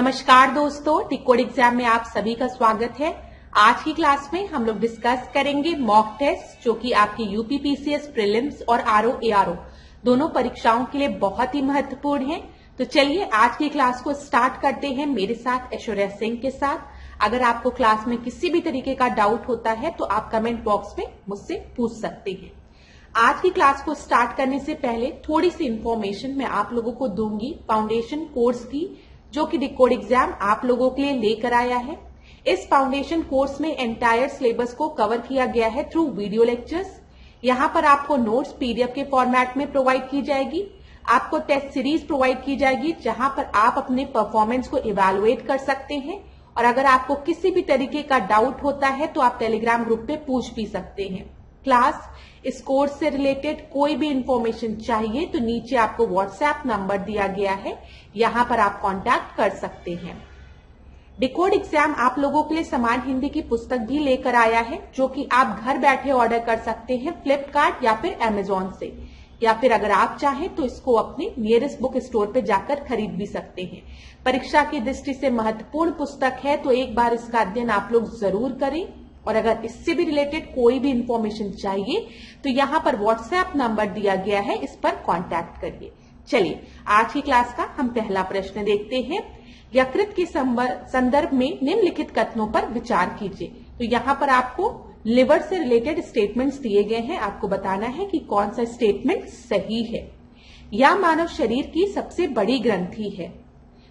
नमस्कार दोस्तों, टिकोड एग्जाम में आप सभी का स्वागत है। आज की क्लास में हम लोग डिस्कस करेंगे मॉक टेस्ट जो कि आपकी यूपी पीसीएस प्रीलिम्स और आरओ एआरओ दोनों परीक्षाओं के लिए बहुत ही महत्वपूर्ण है। तो चलिए आज की क्लास को स्टार्ट करते हैं मेरे साथ ऐश्वर्या सिंह के साथ। अगर आपको क्लास में किसी भी तरीके का डाउट होता है तो आप कमेंट बॉक्स में मुझसे पूछ सकते हैं। आज की क्लास को स्टार्ट करने से पहले थोड़ी सी इंफॉर्मेशन मैं आप लोगों को दूंगी फाउंडेशन कोर्स की, जो कि डिकोड एग्जाम आप लोगों के लिए लेकर आया है। इस फाउंडेशन कोर्स में एंटायर सिलेबस को कवर किया गया है थ्रू वीडियो लेक्चर्स। यहाँ पर आपको नोट्स पीडीएफ के फॉर्मेट में प्रोवाइड की जाएगी। आपको टेस्ट सीरीज प्रोवाइड की जाएगी जहां पर आप अपने परफॉर्मेंस को इवेलुएट कर सकते हैं। और अगर आपको किसी भी तरीके का डाउट होता है तो आप टेलीग्राम ग्रुप पे पूछ भी सकते हैं। क्लास इस कोर्स से रिलेटेड कोई भी इंफॉर्मेशन चाहिए तो नीचे आपको व्हाट्सएप नंबर दिया गया है, यहां पर आप कांटेक्ट कर सकते हैं। डिकोड एग्जाम आप लोगों के लिए समान हिंदी की पुस्तक भी लेकर आया है, जो कि आप घर बैठे ऑर्डर कर सकते हैं फ्लिपकार्ट या फिर अमेजोन से, या फिर अगर आप चाहें तो इसको अपने नियरेस्ट बुक स्टोर पे जाकर खरीद भी सकते हैं। परीक्षा की दृष्टि से महत्वपूर्ण पुस्तक है, तो एक बार इसका अध्ययन आप लोग जरूर करें। और अगर इससे भी रिलेटेड कोई भी इंफॉर्मेशन चाहिए तो यहाँ पर व्हाट्सएप नंबर दिया गया है, इस पर कांटेक्ट करिए। चलिए आज की क्लास का हम पहला प्रश्न देखते हैं। यकृत के संदर्भ में निम्नलिखित कथनों पर विचार कीजिए। तो यहाँ पर आपको लिवर से रिलेटेड स्टेटमेंट्स दिए गए हैं, आपको बताना है कि कौन सा स्टेटमेंट सही है। यह मानव शरीर की सबसे बड़ी ग्रंथि है।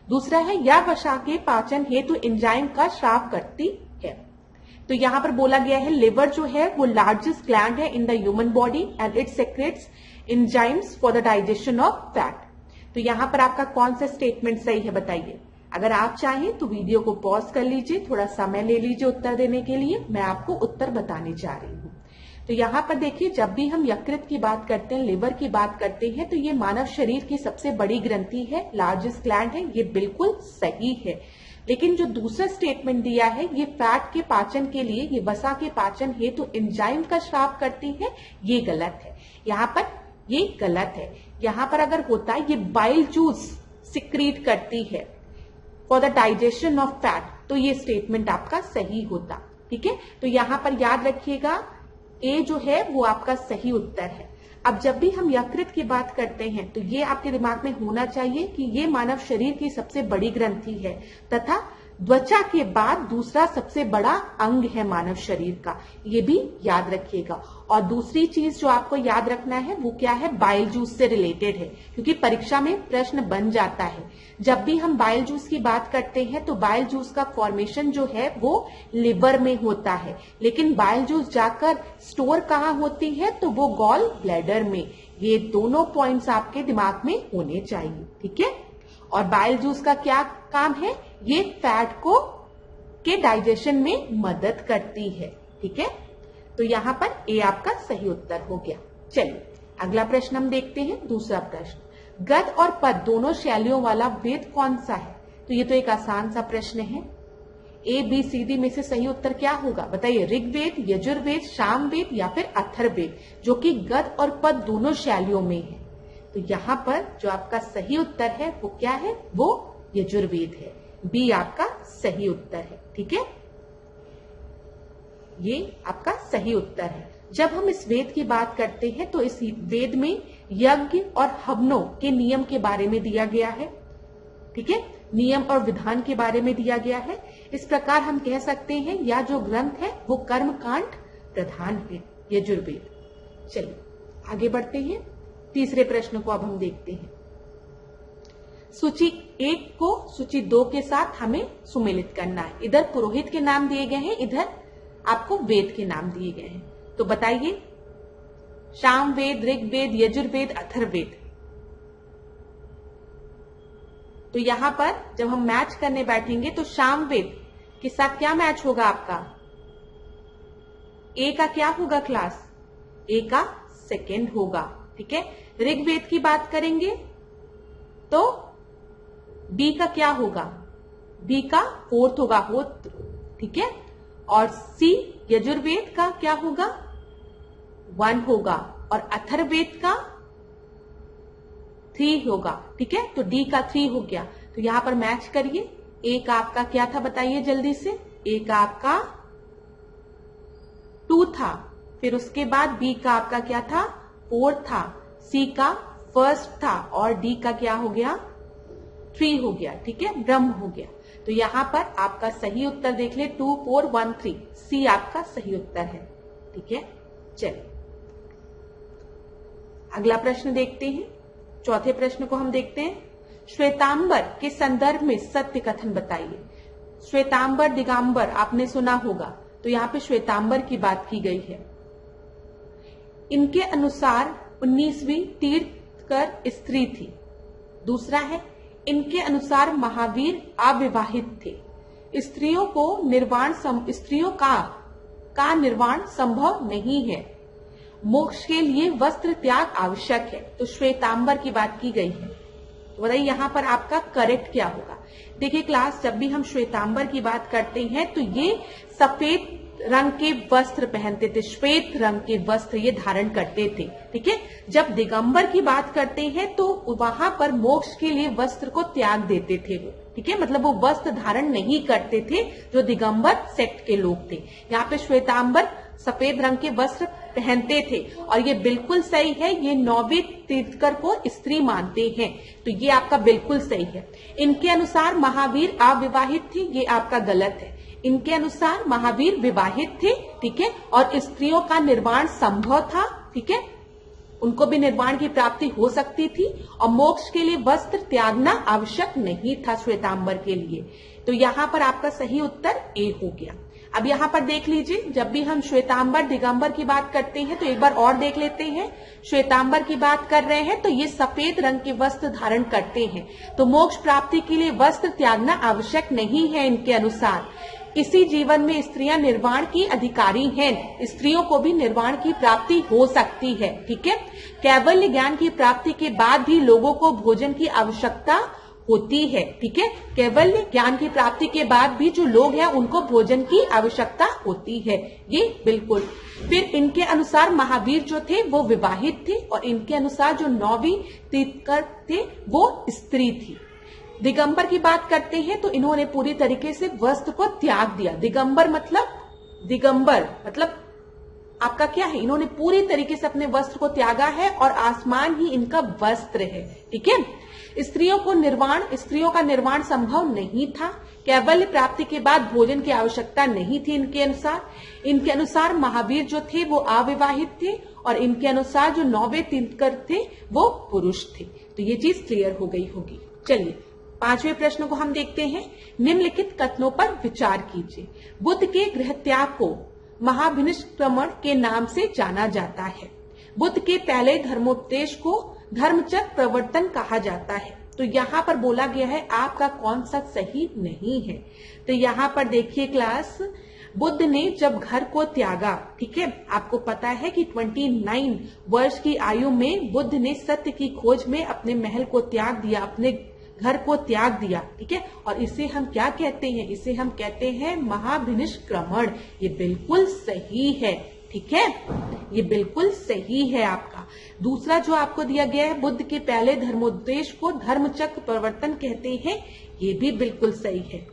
दूसरा है यह वसा के पाचन हेतु एंजाइम का स्राव करती है। तो यहाँ पर बोला गया है लिवर जो है वो लार्जेस्ट ग्लैंड है in the human body and it secrets enzymes for the digestion of fat. तो यहाँ पर आपका कौन सा स्टेटमेंट सही है बताइए। अगर आप चाहें तो वीडियो को पॉज कर लीजिए, थोड़ा समय ले लीजिए उत्तर देने के लिए, मैं आपको उत्तर बताने जा रही हूँ। तो यहाँ पर देखिए, जब भी हम यकृत की बात करते हैं, लिवर की बात करते हैं, तो ये मानव शरीर की सबसे बड़ी ग्रंथि है, लार्जेस्ट ग्लैंड है, ये बिल्कुल सही है। लेकिन जो दूसरा स्टेटमेंट दिया है ये फैट के पाचन के लिए, ये वसा के पाचन हेतु एंजाइम का स्राव करती है, ये गलत है। यहाँ पर ये गलत है। यहाँ पर अगर होता है ये बाइल जूस सिक्रीट करती है for the digestion of fat, तो ये स्टेटमेंट आपका सही होता। ठीक है, तो यहाँ पर याद रखिएगा ए जो है वो आपका सही उत्तर है। अब जब भी हम यकृत की बात करते हैं तो ये आपके दिमाग में होना चाहिए कि ये मानव शरीर की सबसे बड़ी ग्रंथि है तथा त्वचा के बाद दूसरा सबसे बड़ा अंग है मानव शरीर का, ये भी याद रखिएगा। और दूसरी चीज जो आपको याद रखना है वो क्या है, बाइल जूस से रिलेटेड है, क्योंकि परीक्षा में प्रश्न बन जाता है। जब भी हम बाइल जूस की बात करते हैं तो बाइल जूस का फॉर्मेशन जो है वो लिवर में होता है, लेकिन बाइल जूस जाकर स्टोर कहाँ होती है, तो वो गॉल ब्लैडर में। ये दोनों पॉइंट्स आपके दिमाग में होने चाहिए। ठीक है, और बाइल जूस का क्या काम है, ये फैट को के डाइजेशन में मदद करती है। ठीक है, तो यहाँ पर ए आपका सही उत्तर हो गया। चलिए अगला प्रश्न हम देखते हैं। दूसरा प्रश्न, गद्य और पद्य दोनों शैलियों वाला वेद कौन सा है। तो ये तो एक आसान सा प्रश्न है। ए बी सी डी में से सही उत्तर क्या होगा बताइए। ऋग्वेद, यजुर्वेद, सामवेद या फिर अथर्ववेद, जो कि गद्य और पद्य दोनों शैलियों में है। तो यहाँ पर जो आपका सही उत्तर है वो क्या है, वो यजुर्वेद है। बी आपका सही उत्तर है। ठीक है, ये आपका सही उत्तर है। जब हम इस वेद की बात करते हैं तो इस वेद में यज्ञ और हवनों के नियम के बारे में दिया गया है। ठीक है, नियम और विधान के बारे में दिया गया है। इस प्रकार हम कह सकते हैं यह जो ग्रंथ है वो कर्म कांड प्रधान है, यजुर्वेद। चलिए आगे बढ़ते हैं। तीसरे प्रश्न को अब हम देखते हैं। सूची 1 को सूची 2 के साथ हमें सुमेलित करना है। इधर पुरोहित के नाम दिए गए हैं, इधर आपको वेद के नाम दिए गए हैं। तो बताइए, सामवेद, ऋग्वेद, यजुर्वेद, अथर्ववेद। तो यहां पर जब हम मैच करने बैठेंगे तो सामवेद के साथ क्या मैच होगा आपका, ए का क्या होगा क्लास, ए का सेकेंड होगा। ठीक है, ऋग्वेद की बात करेंगे तो बी का क्या होगा, बी का फोर्थ होगा, होत्र। ठीक है, और सी यजुर्वेद का क्या होगा, 1 होगा, और अथर्ववेद का 3 होगा। ठीक है, तो डी का 3 हो गया। तो यहां पर मैच करिए, एक आपका क्या था बताइए जल्दी से, एक आपका 2 था, फिर उसके बाद बी का आपका क्या था 4 था, सी का 1 था और डी का क्या हो गया 3 हो गया। ठीक है, ब्रह्म हो गया। तो यहां पर आपका सही उत्तर देख ले 2 4 1 3, सी आपका सही उत्तर है। ठीक है, चलिए अगला प्रश्न देखते हैं। चौथे प्रश्न को हम देखते हैं, श्वेतांबर के संदर्भ में सत्य कथन बताइए। श्वेतांबर दिगंबर आपने सुना होगा, तो यहाँ पे श्वेतांबर की बात की गई है। इनके अनुसार 19वीं तीर्थकर स्त्री थी। दूसरा है, इनके अनुसार महावीर अविवाहित थे। स्त्रियों का निर्वाण संभव नहीं है। मोक्ष के लिए वस्त्र त्याग आवश्यक है। तो श्वेतांबर की बात की गई है। तो बताइए यहाँ पर आपका करेक्ट क्या होगा। देखिए क्लास, जब भी हम श्वेतांबर की बात करते हैं तो ये सफेद रंग के वस्त्र पहनते थे, श्वेत रंग के वस्त्र ये धारण करते थे। ठीक है, जब दिगंबर की बात करते हैं तो वहां पर मोक्ष के लिए वस्त्र को त्याग देते थे वो। ठीक है, मतलब वो वस्त्र धारण नहीं करते थे जो दिगंबर सेक्ट के लोग थे। यहाँ पे श्वेतांबर सफेद रंग के वस्त्र पहनते थे और ये बिल्कुल सही है। ये 9वें तीर्थकर को स्त्री मानते हैं, तो ये आपका बिल्कुल सही है। इनके अनुसार महावीर अविवाहित थे, ये आपका गलत है। इनके अनुसार महावीर विवाहित थे। ठीक है, और स्त्रियों का निर्वाण संभव था। ठीक है, उनको भी निर्वाण की प्राप्ति हो सकती थी और मोक्ष के लिए वस्त्र त्यागना आवश्यक नहीं था श्वेतांबर के लिए। तो यहाँ पर आपका सही उत्तर ए हो गया। अब यहाँ पर देख लीजिए, जब भी हम श्वेतांबर दिगंबर की बात करते हैं तो एक बार और देख लेते हैं। श्वेतांबर की बात कर रहे हैं तो ये सफेद रंग के वस्त्र धारण करते हैं, तो मोक्ष प्राप्ति के लिए वस्त्र त्यागना आवश्यक नहीं है इनके अनुसार। इसी जीवन में स्त्रियां निर्वाण की अधिकारी हैं, स्त्रियों को भी निर्वाण की प्राप्ति हो सकती है। ठीक है, कैवल्य ज्ञान की प्राप्ति के बाद भी लोगों को भोजन की आवश्यकता होती है। ठीक है, केवल ज्ञान की प्राप्ति के बाद भी जो लोग हैं उनको भोजन की आवश्यकता होती है, ये बिल्कुल। फिर इनके अनुसार महावीर जो थे वो विवाहित थे और इनके अनुसार जो 9वीं तीर्थकर थे वो स्त्री थी। दिगंबर की बात करते हैं तो इन्होंने पूरी तरीके से वस्त्र को त्याग दिया। दिगंबर मतलब आपका क्या है, इन्होंने पूरी तरीके से अपने वस्त्र को त्यागा है और आसमान ही इनका वस्त्र है। ठीक है, स्त्रियों का निर्वाण संभव नहीं था। कैवल्य प्राप्ति के बाद भोजन की आवश्यकता नहीं थी इनके अनुसार महावीर जो थे वो अविवाहित थे और इनके अनुसार जो 9वें तीर्थकर थे वो पुरुष थे। तो ये चीज क्लियर हो गई होगी। चलिए 5वें प्रश्न को हम देखते हैं। निम्नलिखित कथनों पर विचार कीजिए। बुद्ध के गृह त्याग को महाभिनिष्क्रमण के नाम से जाना जाता है। बुद्ध के पहले धर्मोपदेश को धर्मचक्र प्रवर्तन कहा जाता है। तो यहाँ पर बोला गया है आपका कौन सा सही नहीं है। तो यहाँ पर देखिए क्लास, बुद्ध ने जब घर को त्यागा, ठीक है, आपको पता है कि 29 वर्ष की आयु में बुद्ध ने सत्य की खोज में अपने महल को त्याग दिया, अपने घर को त्याग दिया। ठीक है, और इसे हम क्या कहते हैं, इसे हम कहते हैं महाभिनिष्क्रमण। ये बिल्कुल सही है। ठीक है, ये बिल्कुल सही है आपका। दूसरा जो आपको दिया गया है, बुद्ध के पहले धर्मोपदेश को धर्मचक्र प्रवर्तन कहते हैं, ये भी बिल्कुल सही है।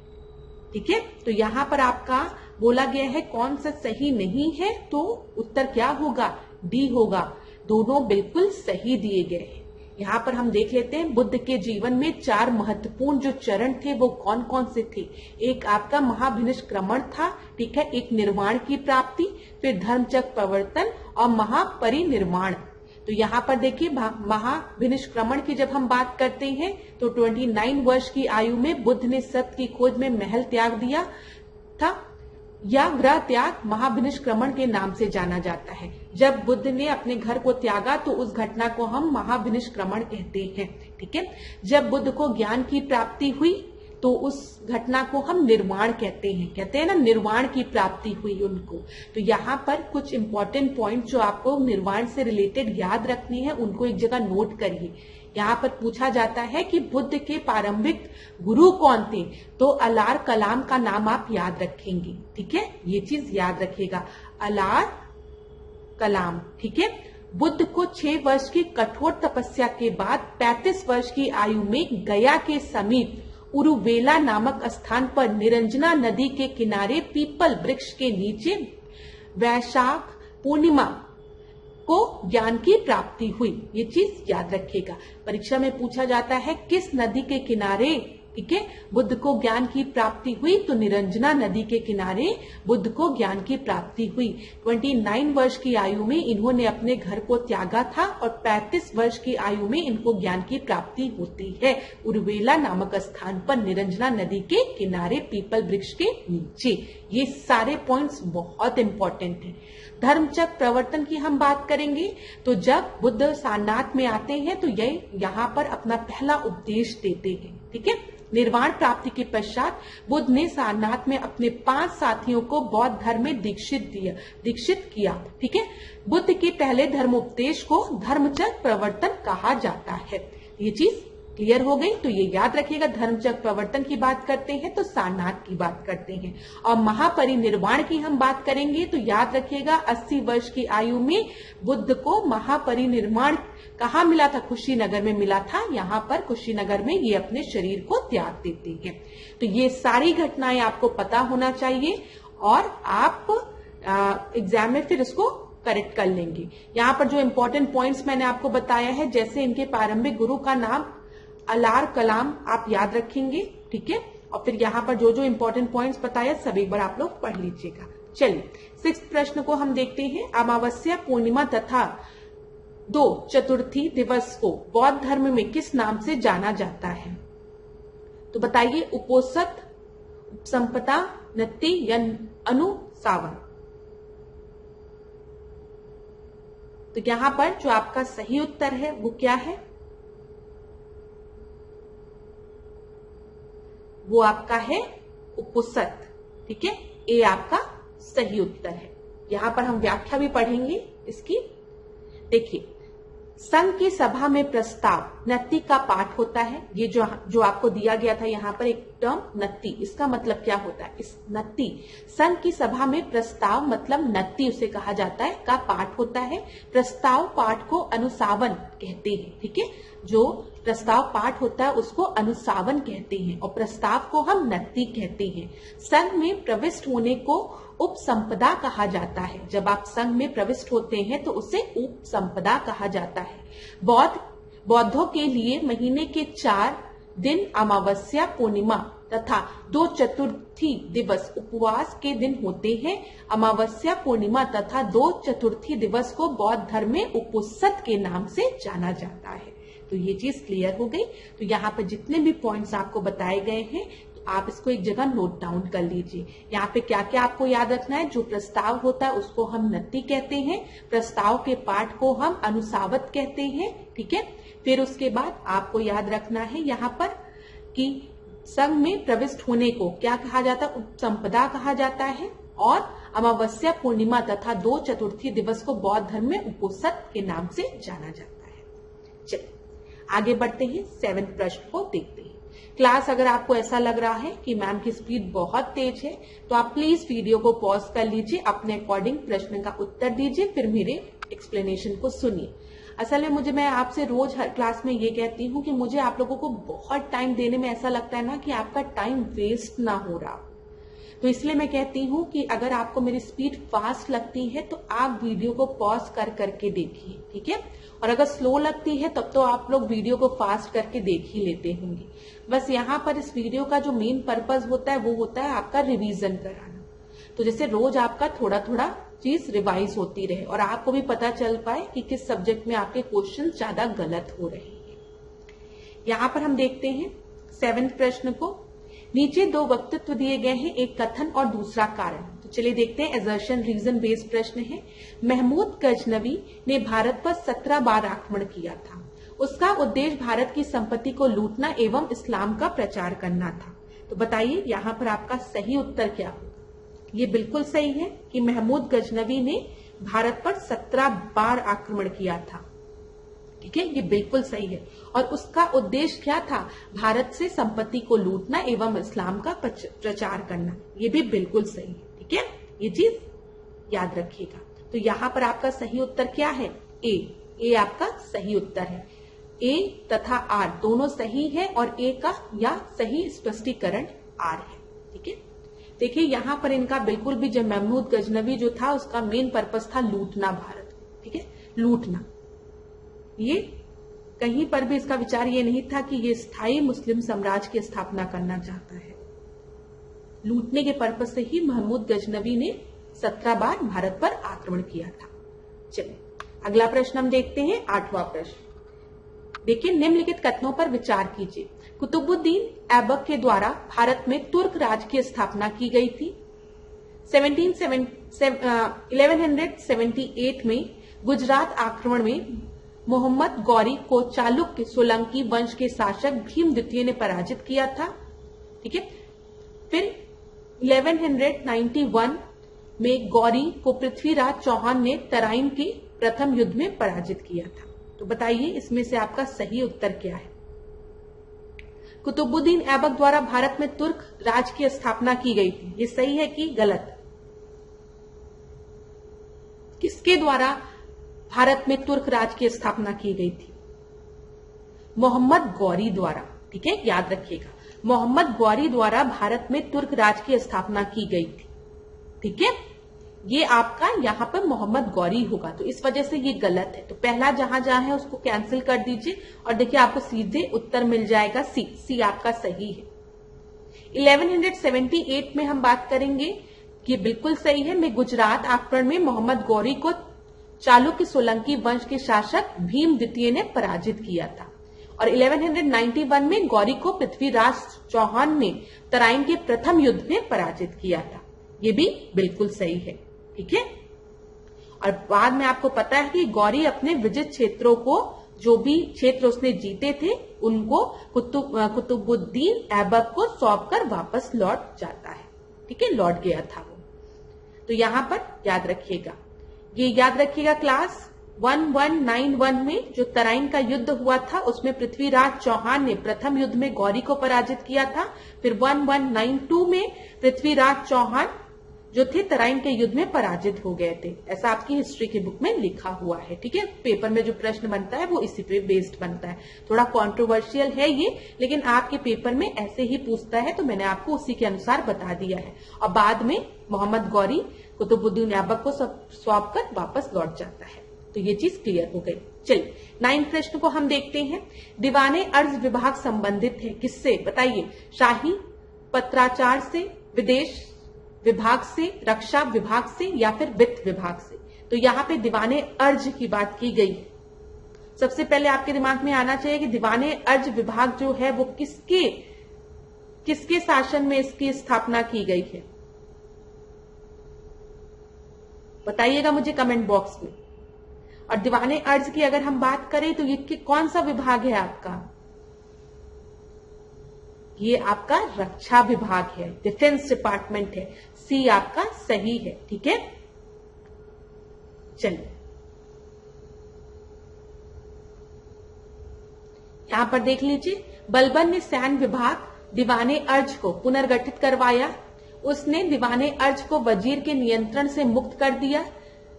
ठीक है, तो यहाँ पर आपका बोला गया है कौन सा सही नहीं है, तो उत्तर क्या होगा, डी होगा। दोनों बिल्कुल सही दिए गए हैं। यहाँ पर हम देख लेते हैं बुद्ध के जीवन में 4 महत्वपूर्ण जो चरण थे वो कौन कौन से थे। एक आपका महाभिनिष्क्रमण था, ठीक है, एक निर्वाण की प्राप्ति, फिर धर्मचक्र प्रवर्तन और महापरिनिर्वाण। तो यहाँ पर देखिए महाभिनिष्क्रमण की जब हम बात करते हैं तो 29 वर्ष की आयु में बुद्ध ने सत्य की खोज में महल त्याग दिया था, या गृह त्याग महाभिनिष्क्रमण के नाम से जाना जाता है। जब बुद्ध ने अपने घर को त्यागा तो उस घटना को हम महाभिनिष्क्रमण कहते हैं। ठीक है, जब बुद्ध को ज्ञान की प्राप्ति हुई तो उस घटना को हम निर्वाण कहते हैं ना, निर्वाण की प्राप्ति हुई उनको। तो यहाँ पर कुछ इंपॉर्टेंट पॉइंट जो आपको निर्वाण से रिलेटेड याद रखनी है उनको एक जगह नोट करिए। यहाँ पर पूछा जाता है कि बुद्ध के प्रारंभिक गुरु कौन थे, तो अलार कलाम का नाम आप याद रखेंगे। ठीक है, ये चीज याद रखिएगा, अलार कलाम। ठीक है, बुद्ध को 6 वर्ष की कठोर तपस्या के बाद 35 वर्ष की आयु में गया के समीप उरुवेला नामक स्थान पर निरंजना नदी के किनारे पीपल वृक्ष के नीचे वैशाख पूर्णिमा को ज्ञान की प्राप्ति हुई। ये चीज याद रखिएगा, परीक्षा में पूछा जाता है किस नदी के किनारे, ठीक है, बुद्ध को ज्ञान की प्राप्ति हुई, तो निरंजना नदी के किनारे बुद्ध को ज्ञान की प्राप्ति हुई। 29 वर्ष की आयु में इन्होंने अपने घर को त्यागा था और 35 वर्ष की आयु में इनको ज्ञान की प्राप्ति होती है। उरुवेला नामक स्थान पर निरंजना नदी के किनारे पीपल वृक्ष के नीचे। ये सारे पॉइंट्स बहुत इंपॉर्टेंट हैं। धर्मचक्र प्रवर्तन की हम बात करेंगे तो जब बुद्ध सारनाथ में आते हैं तो ये यहाँ पर अपना पहला उपदेश देते हैं, ठीक है। निर्वाण प्राप्ति के पश्चात बुद्ध ने सारनाथ में अपने 5 साथियों को बौद्ध धर्म में दीक्षित किया, ठीक है। बुद्ध के पहले धर्मोपदेश को धर्मचक्र प्रवर्तन कहा जाता है। ये चीज क्लियर हो गई, तो ये याद रखिएगा। धर्मचक्र प्रवर्तन की बात करते हैं तो सारनाथ की बात करते हैं। और महापरिनिर्वाण की हम बात करेंगे तो याद रखिएगा 80 वर्ष की आयु में बुद्ध को महापरिनिर्वाण कहाँ मिला था? कुशीनगर में मिला था। यहाँ पर कुशीनगर में ये अपने शरीर को त्याग देते हैं। तो ये सारी घटनाएं आपको पता होना चाहिए और आप एग्जाम में फिर इसको करेक्ट कर लेंगे। यहाँ पर जो इम्पोर्टेंट पॉइंट्स मैंने आपको बताया है, जैसे इनके प्रारंभिक गुरु का नाम अलार कलाम, आप याद रखेंगे, ठीक है। और फिर यहाँ पर जो जो इम्पोर्टेंट पॉइंट्स बताया सब एक बार आप लोग पढ़ लीजिएगा। चलिए 6th प्रश्न को हम देखते हैं। अमावस्या पूर्णिमा तथा 2 चतुर्थी दिवस को बौद्ध धर्म में किस नाम से जाना जाता है? तो बताइए, उपोषित, उपसंपदा, नत्ति या अनुसावन। तो यहाँ पर जो आपका सही उत्तर है वो क्या है? वो आपका है उपोषित, ठीक है। ए आपका सही उत्तर है। यहां पर हम व्याख्या भी पढ़ेंगे इसकी। देखिए, संघ की सभा में प्रस्ताव नत्ति का पाठ होता है। ये जो आपको दिया गया था यहाँ पर एक टर्म नत्ति, इसका मतलब क्या होता है? इस नत्ति, संघ की सभा में प्रस्ताव मतलब नत्ति उसे कहा जाता है, का पाठ होता है। प्रस्ताव पाठ को अनुसावन कहते हैं, ठीक है। जो प्रस्ताव पाठ होता है उसको अनुसावन कहते हैं और प्रस्ताव को हम नत्ति कहते हैं। संघ में प्रविष्ट होने को उपसंपदा कहा जाता है। जब आप संघ में प्रविष्ट होते हैं तो उसे उपसंपदा कहा जाता है। बौद्धों के लिए महीने के 4 दिन अमावस्या, पूर्णिमा तथा 2 चतुर्थी दिवस उपवास के दिन होते हैं। अमावस्या, पूर्णिमा तथा 2 चतुर्थी दिवस को बौद्ध धर्म में उपोषित के नाम से जाना जाता है। तो ये चीज क्लियर हो गई। तो यहाँ पर जितने भी पॉइंट्स आपको बताए गए हैं तो आप इसको एक जगह नोट डाउन कर लीजिए। यहाँ पे क्या क्या आपको याद रखना है? जो प्रस्ताव होता है उसको हम नत्ति कहते हैं, प्रस्ताव के पाठ को हम अनुसावत कहते हैं, ठीक है। फिर उसके बाद आपको याद रखना है यहाँ पर कि संघ में प्रविष्ट होने को क्या कहा जाता है? उपसंपदा कहा जाता है। और अमावस्या, पूर्णिमा तथा 2 चतुर्थी दिवस को बौद्ध धर्म में उपोषित के नाम से जाना जाता है। चलिए आगे बढ़ते हैं, 7वें प्रश्न को देखते हैं। क्लास अगर आपको ऐसा लग रहा है कि मैम की स्पीड बहुत तेज है तो आप प्लीज वीडियो को पॉज कर लीजिए, अपने अकॉर्डिंग प्रश्न का उत्तर दीजिए, फिर मेरे एक्सप्लेनेशन को सुनिए। असल में मैं आपसे रोज हर क्लास में ये कहती हूँ कि मुझे आप लोगों को बहुत टाइम देने में ऐसा लगता है ना कि आपका टाइम वेस्ट ना हो रहा, तो इसलिए मैं कहती हूँ कि अगर आपको मेरी स्पीड फास्ट लगती है तो आप वीडियो को पॉज कर करके देखिए, ठीक है। और अगर स्लो लगती है तब तो आप लोग वीडियो को फास्ट करके देख ही लेते होंगे। बस यहाँ पर इस वीडियो का जो मेन पर्पज होता है वो होता है आपका रिवीजन कराना। तो जैसे रोज आपका थोड़ा थोड़ा चीज रिवाइज होती रहे और आपको भी पता चल पाए कि किस सब्जेक्ट में आपके क्वेश्चन ज्यादा गलत हो रहे हैं। यहाँ पर हम देखते हैं 7वें प्रश्न को। नीचे 2 वक्तव्य दिए गए हैं, एक कथन और दूसरा कारण। तो चलिए देखते हैं। एजर्शन रीजन बेस्ड प्रश्न है। महमूद गजनवी ने भारत पर 17 बार आक्रमण किया था। उसका उद्देश्य भारत की संपत्ति को लूटना एवं इस्लाम का प्रचार करना था। तो बताइए यहाँ पर आपका सही उत्तर क्या होगा? ये बिल्कुल सही है कि महमूद गजनवी ने भारत पर 17 बार आक्रमण किया था, ठीक है। ये बिल्कुल सही है। और उसका उद्देश्य क्या था? भारत से संपत्ति को लूटना एवं इस्लाम का प्रचार करना। ये भी बिल्कुल सही है, ठीक है। ये चीज याद रखिएगा। तो यहाँ पर आपका सही उत्तर क्या है? ए आपका सही उत्तर है। ए तथा आर दोनों सही है और ए का या सही स्पष्टीकरण आर है। ठीक है, देखिए यहां पर इनका बिल्कुल भी जब महमूद गजनवी जो था उसका मेन पर्पस था लूटना भारत। ठीक है, लूटना, ये कहीं पर भी इसका विचार ये नहीं था कि ये स्थायी मुस्लिम साम्राज्य की स्थापना करना चाहता है। लूटने के पर्पस से ही महमूद गजनवी ने 17 बार भारत पर आक्रमण किया था। चलिए अगला प्रश्न हम देखते हैं, 8वां प्रश्न। देखिए, निम्नलिखित कथनों पर विचार कीजिए। कुतुबुद्दीन ऐबक के द्वारा भारत में तुर्क राज की स्थापना की गई थी। 1178 में गुजरात आक्रमण में मोहम्मद गौरी को चालुक्य सोलंकी वंश के शासक भीम द्वितीय ने पराजित किया था। ठीक है, फिर 1191 में गौरी को पृथ्वीराज चौहान ने तराइन के प्रथम युद्ध में पराजित किया था। तो बताइए इसमें से आपका सही उत्तर क्या है? कुतुबुद्दीन ऐबक द्वारा भारत में तुर्क राज की स्थापना की गई थी, ये सही है कि गलत? किसके द्वारा भारत में तुर्क राज की स्थापना की गई थी? मोहम्मद गौरी द्वारा। ठीक है, याद रखिएगा, मोहम्मद गौरी द्वारा भारत में तुर्क राज की स्थापना की गई थी। ठीक है, ये आपका यहाँ पर मोहम्मद गौरी होगा, तो इस वजह से ये गलत है। तो पहला जहां जहां है उसको कैंसिल कर दीजिए और देखिए आपको सीधे उत्तर मिल जाएगा सी। सी आपका सही है। 1178 में हम बात करेंगे, ये बिल्कुल सही है। मैं गुजरात आक्रमण में मोहम्मद गौरी को चालुक्य सोलंकी वंश के शासक भीम द्वितीय ने पराजित किया था। और 1191 में गौरी को पृथ्वीराज चौहान ने तराइन के प्रथम युद्ध में पराजित किया था, ये भी बिल्कुल सही है। ठीक है, और बाद में आपको पता है कि गौरी अपने विजित क्षेत्रों को, जो भी क्षेत्र उसने जीते थे, उनको कुतुबुद्दीन ऐबक को सौंपकर वापस लौट जाता है। ठीक है, लौट गया था वो। तो यहां पर याद रखिएगा, ये याद रखिएगा क्लास 1191 में जो तराइन का युद्ध हुआ था उसमें पृथ्वीराज चौहान ने प्रथम युद्ध में गौरी को पराजित किया था। फिर 1192 में पृथ्वीराज चौहान जो थे तराइन के युद्ध में पराजित हो गए थे। ऐसा आपकी हिस्ट्री की बुक में लिखा हुआ है। ठीक है, पेपर में जो प्रश्न बनता है वो इसी पे बेस्ड बनता है। थोड़ा कंट्रोवर्शियल है ये, लेकिन आपके पेपर में ऐसे ही पूछता है, तो मैंने आपको उसी के अनुसार बता दिया है। और बाद में मोहम्मद गौरी कुतुबुद्दीन ऐबक को सौंप कर वापस लौट जाता है। तो ये चीज क्लियर हो गई। चलिए 9 प्रश्न को हम देखते हैं। दीवाने अर्ज विभाग संबंधित है किससे? बताइए, शाही पत्राचार से, विदेश विभाग से, रक्षा विभाग से, या फिर वित्त विभाग से? तो यहाँ पे दीवाने अर्ज की बात की गई। सबसे पहले आपके दिमाग में आना चाहिए कि दीवाने अर्ज विभाग जो है वो किसके शासन में इसकी स्थापना की गई है? बताइएगा मुझे कमेंट बॉक्स में। और दीवाने अर्ज की अगर हम बात करें तो ये कौन सा विभाग है आपका? ये आपका रक्षा विभाग है, डिफेंस डिपार्टमेंट है। सी आपका सही है। ठीक है, चलिए यहां पर देख लीजिए, बलबन ने सैन्य विभाग दीवाने अर्ज को पुनर्गठित करवाया। उसने दीवाने अर्ज को वजीर के नियंत्रण से मुक्त कर दिया,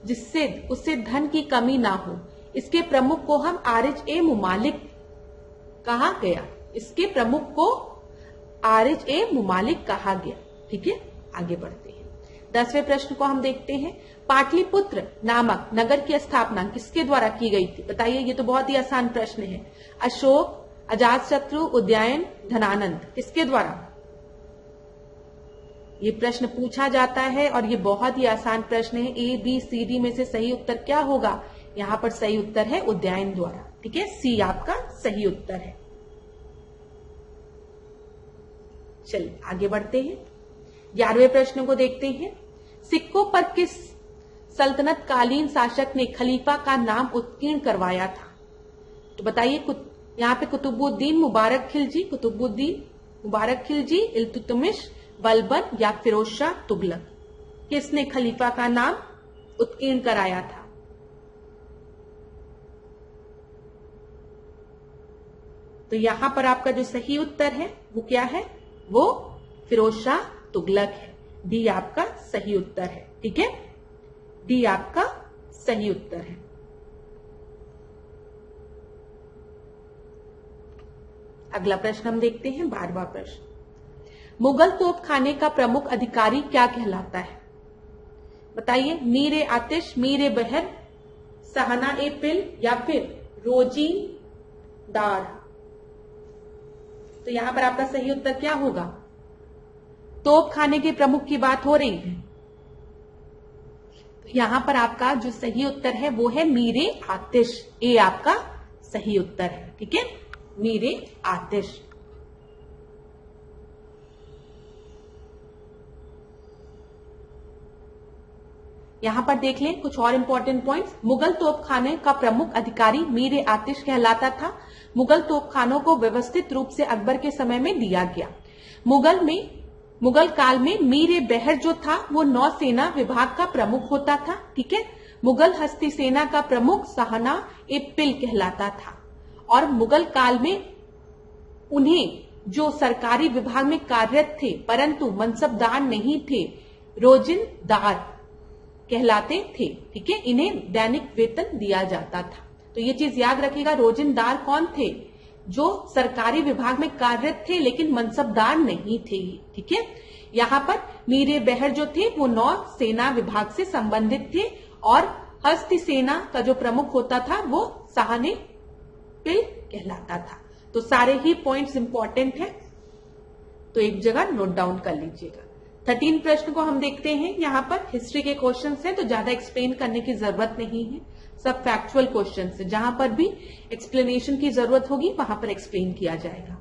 जिससे उससे धन की कमी ना हो। इसके प्रमुख को हम आरिज-ए मुमालिक कहा गया। इसके प्रमुख को आरिज-ए मुमालिक कहा गया। ठीक है, आगे बढ़ते हैं। 10वें प्रश्न को हम देखते हैं। पाटलिपुत्र नामक नगर की स्थापना किसके द्वारा की गई थी? बताइए, ये तो बहुत ही आसान प्रश्न है। अशोक, अजातशत्रु, उदयन, धनानंद, किसके द्वारा? ये प्रश्न पूछा जाता है और ये बहुत ही आसान प्रश्न है। ए, बी, सी, डी में से सही उत्तर क्या होगा? यहाँ पर सही उत्तर है उदयन द्वारा। ठीक है, सी आपका सही उत्तर है। चलिए आगे बढ़ते हैं। 11वें प्रश्न को देखते हैं। सिक्कों पर किस सल्तनत कालीन शासक ने खलीफा का नाम उत्कीर्ण करवाया था? तो बताइए, यहाँ पे कुतुबुद्दीन मुबारक खिलजी, कुतुबुद्दीन मुबारक खिलजी, इल्तुतमिश, बलबन या फिरोज शाह तुगलक, किसने खलीफा का नाम उत्कीर्ण कराया था? तो यहां पर आपका जो सही उत्तर है वो क्या है? वो फिरोज शाह तुगलक है। डी आपका सही उत्तर है। ठीक है, डी आपका सही उत्तर है। अगला प्रश्न हम देखते हैं 12वां प्रश्न। मुगल तोपखाने का प्रमुख अधिकारी क्या कहलाता है? बताइए, मीर ए आतिश, मीर ए बहर, सहाना ए पिल या फिर रोजीन दार। तो यहां पर आपका सही उत्तर क्या होगा? तोपखाने के प्रमुख की बात हो रही है। तो यहां पर आपका जो सही उत्तर है वो है मीर ए आतिश। ए आपका सही उत्तर है। ठीक है, मीर ए आतिश। यहां पर देख लें कुछ और इंपॉर्टेंट पॉइंट्स। मुगल तोपखाने का प्रमुख अधिकारी मीर ए आतिश कहलाता था। मुगल तोपखानों को व्यवस्थित रूप से अकबर के समय में दिया गया। मुगल काल में मीर ए बहर जो था वो नौसेना विभाग का प्रमुख होता था। ठीक है, मुगल हस्ती सेना का प्रमुख सहाना ए पिल कहलाता था। और मुगल काल में उन्हें जो सरकारी विभाग में कार्यरत थे परंतु मनसबदार नहीं थे, रोजिनदार कहलाते थे। ठीक है, इन्हें दैनिक वेतन दिया जाता था। तो ये चीज याद रखिएगा, रोजिनदार कौन थे? जो सरकारी विभाग में कार्यरत थे लेकिन मनसबदार नहीं थे। ठीक है, यहाँ पर मीर ए बहर जो थे वो नौ सेना विभाग से संबंधित थे और हस्ती सेना का जो प्रमुख होता था वो सहाने पिल कहलाता था। तो सारे ही पॉइंट्स इंपॉर्टेंट है, तो एक जगह नोट डाउन कर लीजिएगा। 13 प्रश्न को हम देखते हैं। यहाँ पर हिस्ट्री के क्वेश्चंस हैं तो ज्यादा एक्सप्लेन करने की जरूरत नहीं है, सब फैक्चुअल क्वेश्चंस है। जहां पर भी एक्सप्लेनेशन की जरूरत होगी वहां पर एक्सप्लेन किया जाएगा।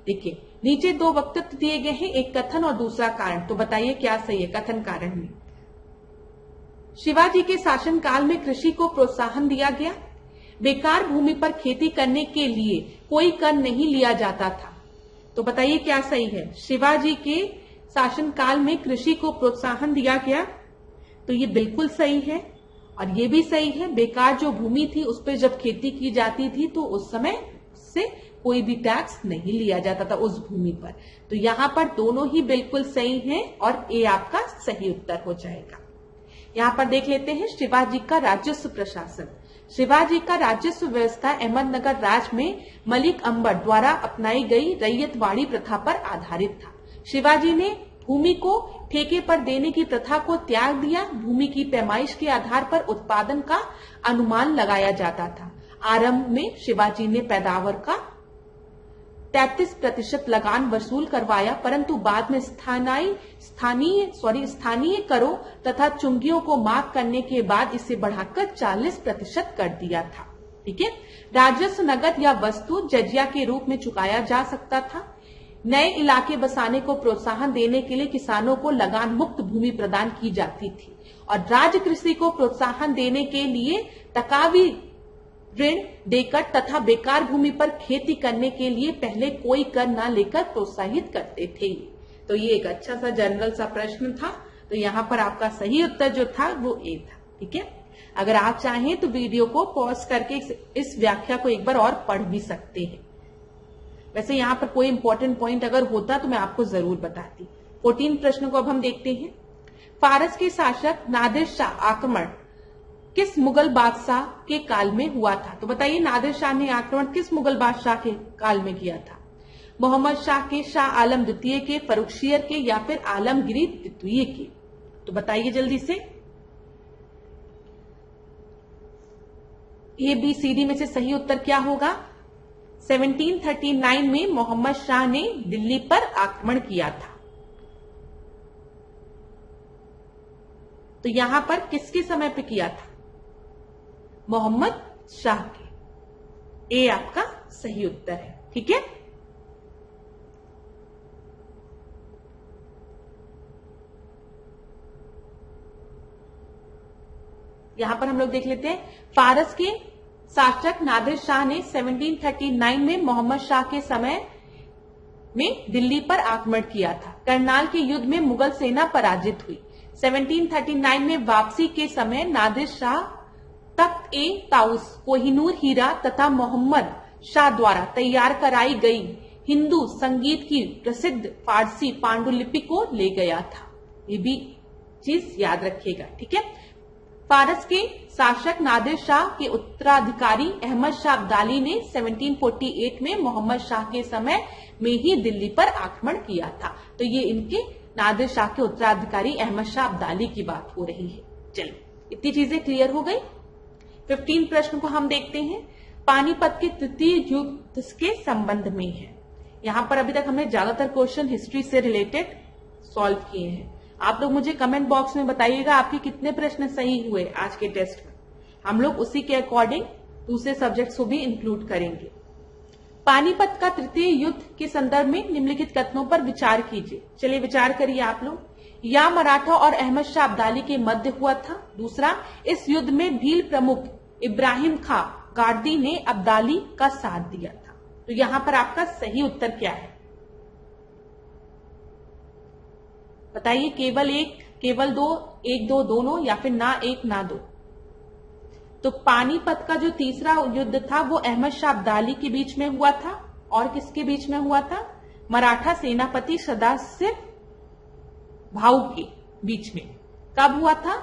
देखिए, नीचे दो वक्तव्य दिए गए हैं, एक कथन और दूसरा कारण। तो बताइए क्या सही है कथन कारण में? शिवाजी के शासनकाल में कृषि को प्रोत्साहन दिया गया। बेकार भूमि पर खेती करने के लिए कोई कर नहीं लिया जाता था। तो बताइए क्या सही है? शिवाजी के शासनकाल में कृषि को प्रोत्साहन दिया गया, तो ये बिल्कुल सही है। और ये भी सही है, बेकार जो भूमि थी उस पर जब खेती की जाती थी तो उस समय से कोई भी टैक्स नहीं लिया जाता था उस भूमि पर। तो यहाँ पर दोनों ही बिल्कुल सही हैं और ए आपका सही उत्तर हो जाएगा। यहाँ पर देख लेते हैं शिवाजी का राजस्व प्रशासन। शिवाजी का राजस्व व्यवस्था अहमदनगर राज में मलिक अंबर द्वारा अपनाई गई रैयतवाड़ी प्रथा पर आधारित था। शिवाजी ने भूमि को ठेके पर देने की प्रथा को त्याग दिया। भूमि की पैमाइश के आधार पर उत्पादन का अनुमान लगाया जाता था। आरंभ में शिवाजी ने पैदावार का 33% लगान वसूल करवाया, परंतु बाद में स्थानीय करों तथा चुंगियों को माफ करने के बाद इसे बढ़ाकर 40% कर दिया था। ठीक है, राजस्व नगद या वस्तु जजिया के रूप में चुकाया जा सकता था। नए इलाके बसाने को प्रोत्साहन देने के लिए किसानों को लगान मुक्त भूमि प्रदान की जाती थी और राज्य कृषि को प्रोत्साहन देने के लिए तकावी ऋण देकर तथा बेकार भूमि पर खेती करने के लिए पहले कोई कर न लेकर प्रोत्साहित करते थे। तो ये एक अच्छा सा जनरल सा प्रश्न था। तो यहाँ पर आपका सही उत्तर जो था वो ए था। ठीक है, अगर आप चाहें तो वीडियो को पॉज करके इस व्याख्या को एक बार और पढ़ भी सकते हैं। वैसे यहाँ पर कोई इंपॉर्टेंट पॉइंट अगर होता तो मैं आपको जरूर बताती। 14 प्रश्न को अब हम देखते हैं। फारस के शासक नादिर शाह आक्रमण किस मुगल बादशाह के काल में हुआ था? तो बताइए, नादिर शाह ने आक्रमण किस मुगल बादशाह के काल में किया था? मोहम्मद शाह के, शाह आलम द्वितीय के, फर्रुखशियर के या फिर आलमगिरी द्वितीय के? तो बताइए जल्दी से। ABCD में से सही उत्तर क्या होगा? 1739 में मोहम्मद शाह ने दिल्ली पर आक्रमण किया था। तो यहां पर किसके समय पे किया था? मोहम्मद शाह के। ए आपका सही उत्तर है। ठीक है, यहां पर हम लोग देख लेते हैं। फारस के शासक नादिर शाह ने 1739 में मोहम्मद शाह के समय में दिल्ली पर आक्रमण किया था। करनाल के युद्ध में मुगल सेना पराजित हुई। 1739 में वापसी के समय नादिर शाह तख्त ए ताउस, कोहिनूर हीरा तथा मोहम्मद शाह द्वारा तैयार कराई गई हिंदू संगीत की प्रसिद्ध फारसी पांडुलिपि को ले गया था। ये भी चीज याद रखिएगा। ठीक है, फारस के शासक नादिर शाह के उत्तराधिकारी अहमद शाह अब्दाली ने 1748 में मोहम्मद शाह के समय में ही दिल्ली पर आक्रमण किया था। तो ये इनके नादिर शाह के उत्तराधिकारी अहमद शाह अब्दाली की बात हो रही है। चलिए, इतनी चीजें क्लियर हो गई। 15 प्रश्न को हम देखते हैं। पानीपत के तृतीय युद्ध किसके संबंध में है? यहाँ पर अभी तक हमने ज्यादातर क्वेश्चन हिस्ट्री से रिलेटेड सॉल्व किए हैं। आप लोग मुझे कमेंट बॉक्स में बताइएगा आपके कितने प्रश्न सही हुए आज के टेस्ट में। हम लोग उसी के अकॉर्डिंग दूसरे सब्जेक्ट्स को भी इंक्लूड करेंगे। पानीपत का तृतीय युद्ध के संदर्भ में निम्नलिखित कथनों पर विचार कीजिए। चलिए विचार करिए आप लोग। या मराठा और अहमद शाह अब्दाली के मध्य हुआ था। दूसरा, इस युद्ध में भील प्रमुख इब्राहिम खां गारदी ने अब्दाली का साथ दिया था। तो यहाँ पर आपका सही उत्तर क्या है बताइए? केवल एक, केवल दो, एक दो दोनों, या फिर ना एक ना दो? तो पानीपत का जो तीसरा युद्ध था वो अहमद शाह अब्दाली के बीच में हुआ था। और किसके बीच में हुआ था? मराठा सेनापति सदाशिव भाऊ के बीच में। कब हुआ था?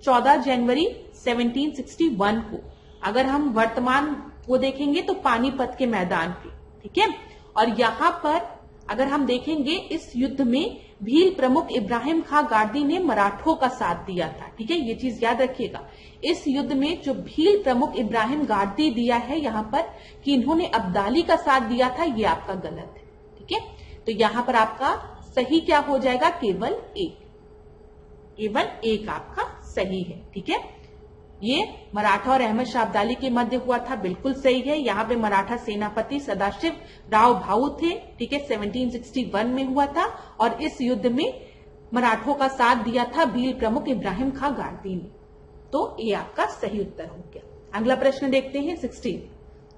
14 जनवरी 1761 को। अगर हम वर्तमान को देखेंगे तो पानीपत के मैदान पे, ठीक है। और यहाँ पर अगर हम देखेंगे इस युद्ध में भील प्रमुख इब्राहिम खां गारदी ने मराठों का साथ दिया था, ठीक है। ये चीज याद रखिएगा। इस युद्ध में जो भील प्रमुख इब्राहिम गारदी दिया है यहाँ पर कि इन्होंने अब्दाली का साथ दिया था, ये आपका गलत है, ठीक है। तो यहाँ पर आपका सही क्या हो जाएगा? केवल एक, केवल एक आपका सही है, ठीक है। ये मराठा और अहमद शाह अब्दाली के मध्य हुआ था, बिल्कुल सही है। यहाँ पे मराठा सेनापति सदाशिव राव भाऊ थे, ठीक है, 1761 में हुआ था। और इस युद्ध में मराठों का साथ दिया था भील प्रमुख इब्राहिम खां गारदी ने। तो ये आपका सही उत्तर हो गया। अगला प्रश्न देखते हैं 16।